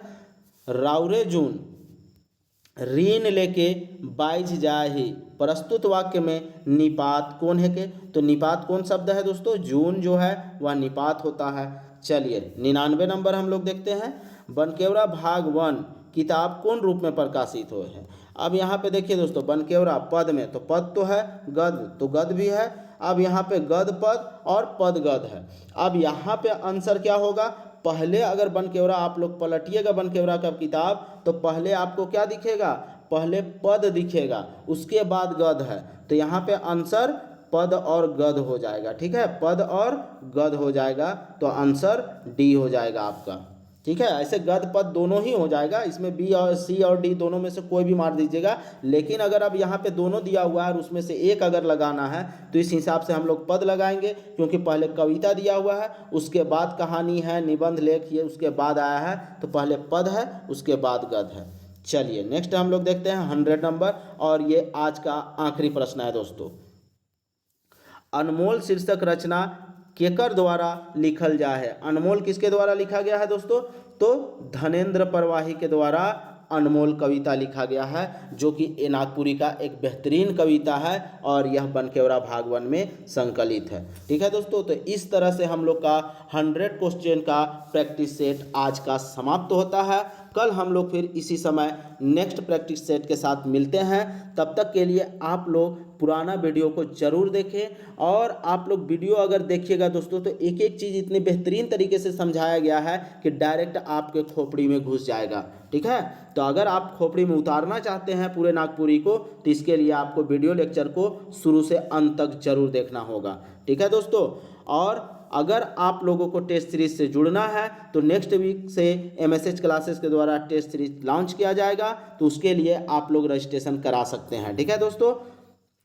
राउरे जून ऋण लेके बाइज जाए ही प्रस्तुत वाक्य में निपात कौन है के? तो निपात कौन शब्द है दोस्तों? जून जो है वह निपात होता है। चलिए 99 नंबर हम लोग देखते हैं। बनकेवरा भाग 1 किताब कौन रूप में प्रकाशित हुए हैं? अब यहाँ पे देखिए दोस्तों, बनकेवरा पद में, तो पद तो है, गद तो गद भी है, अब यहाँ पे गद पद और पद गद है। अब यहाँ पे आंसर क्या होगा, पहले अगर बनकेवरा आप लोग पलटिएगा बनकेवरा का किताब, तो पहले आपको क्या दिखेगा, पहले पद दिखेगा, उसके बाद गद है, तो यहाँ पे आंसर पद और गद हो जाएगा, ठीक है, पद और गद हो जाएगा, तो आंसर डी हो जाएगा आपका, ठीक है। ऐसे गद पद दोनों ही हो जाएगा, इसमें बी और सी और डी दोनों में से कोई भी मार दीजिएगा, लेकिन अगर अब यहाँ पे दोनों दिया हुआ है और उसमें से एक अगर लगाना है तो इस हिसाब से हम लोग पद लगाएंगे, क्योंकि पहले कविता दिया हुआ है, उसके बाद कहानी है, निबंध लेख ये उसके बाद आया है, तो पहले पद है उसके बाद गद है। चलिए नेक्स्ट हम लोग देखते हैं 100 नंबर, और ये आज का आखिरी प्रश्न है दोस्तों। अनमोल शीर्षक रचना केकर द्वारा लिखल जा है? अनमोल किसके द्वारा लिखा गया है दोस्तों? तो धनेंद्र परवाही के द्वारा अनमोल कविता लिखा गया है, जो कि नागपुरी का एक बेहतरीन कविता है और यह बनकेवरा भाग 1 में संकलित है। ठीक है दोस्तों, तो इस तरह से हम लोग का 100 क्वेश्चन का प्रैक्टिस सेट आज का समाप्त होता है। कल हम लोग फिर इसी समय नेक्स्ट प्रैक्टिस सेट के साथ मिलते हैं। तब तक के लिए आप लोग पुराना वीडियो को जरूर देखें, और आप लोग वीडियो अगर देखिएगा दोस्तों तो एक एक चीज़ इतनी बेहतरीन तरीके से समझाया गया है कि डायरेक्ट आपके खोपड़ी में घुस जाएगा। ठीक है, तो अगर आप खोपड़ी में उतारना चाहते हैं पूरे नागपुरी को, तो इसके लिए आपको वीडियो लेक्चर को शुरू से अंत तक जरूर देखना होगा। ठीक है दोस्तों, और अगर आप लोगों को टेस्ट सीरीज से जुड़ना है तो नेक्स्ट वीक से MSH क्लासेस के द्वारा टेस्ट सीरीज लॉन्च किया जाएगा, तो उसके लिए आप लोग रजिस्ट्रेशन करा सकते हैं। ठीक है दोस्तों,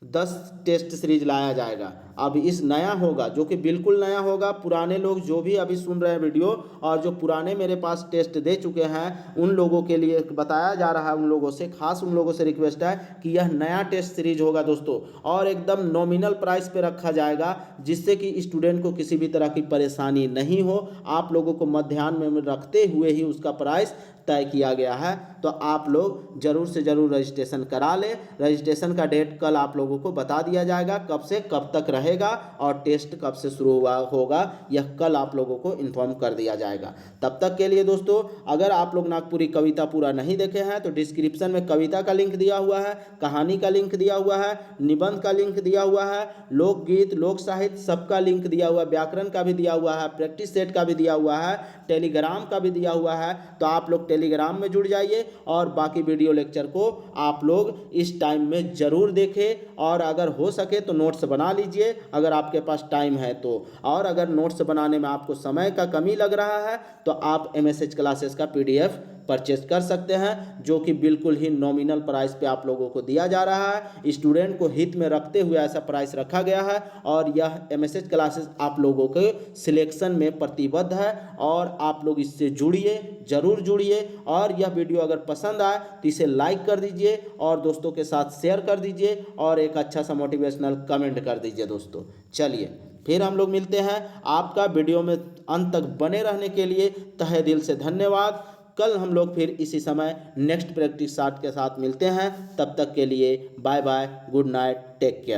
10 टेस्ट सीरीज लाया जाएगा। अब इस नया होगा, जो कि बिल्कुल नया होगा। पुराने लोग जो भी अभी सुन रहे हैं वीडियो, और जो पुराने मेरे पास टेस्ट दे चुके हैं, उन लोगों के लिए बताया जा रहा है, उन लोगों से खास उन लोगों से रिक्वेस्ट है कि यह नया टेस्ट सीरीज होगा दोस्तों, और एकदम नॉमिनल प्राइस पे रखा जाएगा, जिससे कि स्टूडेंट को किसी भी तरह की परेशानी नहीं हो। आप लोगों को मध्याह्न में रखते हुए ही उसका प्राइस तय किया गया है, तो आप लोग जरूर से जरूर रजिस्ट्रेशन करा लें। रजिस्ट्रेशन का डेट कल आप लोगों को बता दिया जाएगा, कब से कब तक रहेगा और टेस्ट कब से शुरू होगा, यह कल आप लोगों को इन्फॉर्म कर दिया जाएगा। तब तक के लिए दोस्तों, अगर आप लोग नागपुरी कविता पूरा नहीं देखे हैं तो डिस्क्रिप्शन में कविता का लिंक दिया हुआ है, कहानी का लिंक दिया हुआ है, निबंध का लिंक दिया हुआ है, लोकगीत लोक साहित्य सबका लिंक दिया हुआ है, व्याकरण का भी दिया हुआ है, प्रैक्टिस सेट का भी दिया हुआ है, टेलीग्राम का भी दिया हुआ है। तो आप लोग टेलीग्राम में जुड़ जाइए, और बाकी वीडियो लेक्चर को आप लोग इस टाइम में जरूर देखें, और अगर हो सके तो नोट्स बना लीजिए अगर आपके पास टाइम है तो। और अगर नोट्स बनाने में आपको समय का कमी लग रहा है तो आप MSH क्लासेस का PDF परचेज कर सकते हैं, जो कि बिल्कुल ही नॉमिनल प्राइस पे आप लोगों को दिया जा रहा है। स्टूडेंट को हित में रखते हुए ऐसा प्राइस रखा गया है, और यह MSH क्लासेस आप लोगों के सिलेक्शन में प्रतिबद्ध है, और आप लोग इससे जुड़िए, जरूर जुड़िए। और यह वीडियो अगर पसंद आए तो इसे लाइक कर दीजिए, और दोस्तों के साथ शेयर कर दीजिए, और एक अच्छा सा मोटिवेशनल कमेंट कर दीजिए दोस्तों। चलिए फिर हम लोग मिलते हैं। आपका वीडियो में अंत तक बने रहने के लिए तहे दिल से धन्यवाद। कल हम लोग फिर इसी समय नेक्स्ट प्रैक्टिस सेट के साथ मिलते हैं। तब तक के लिए bye bye, good night, take care.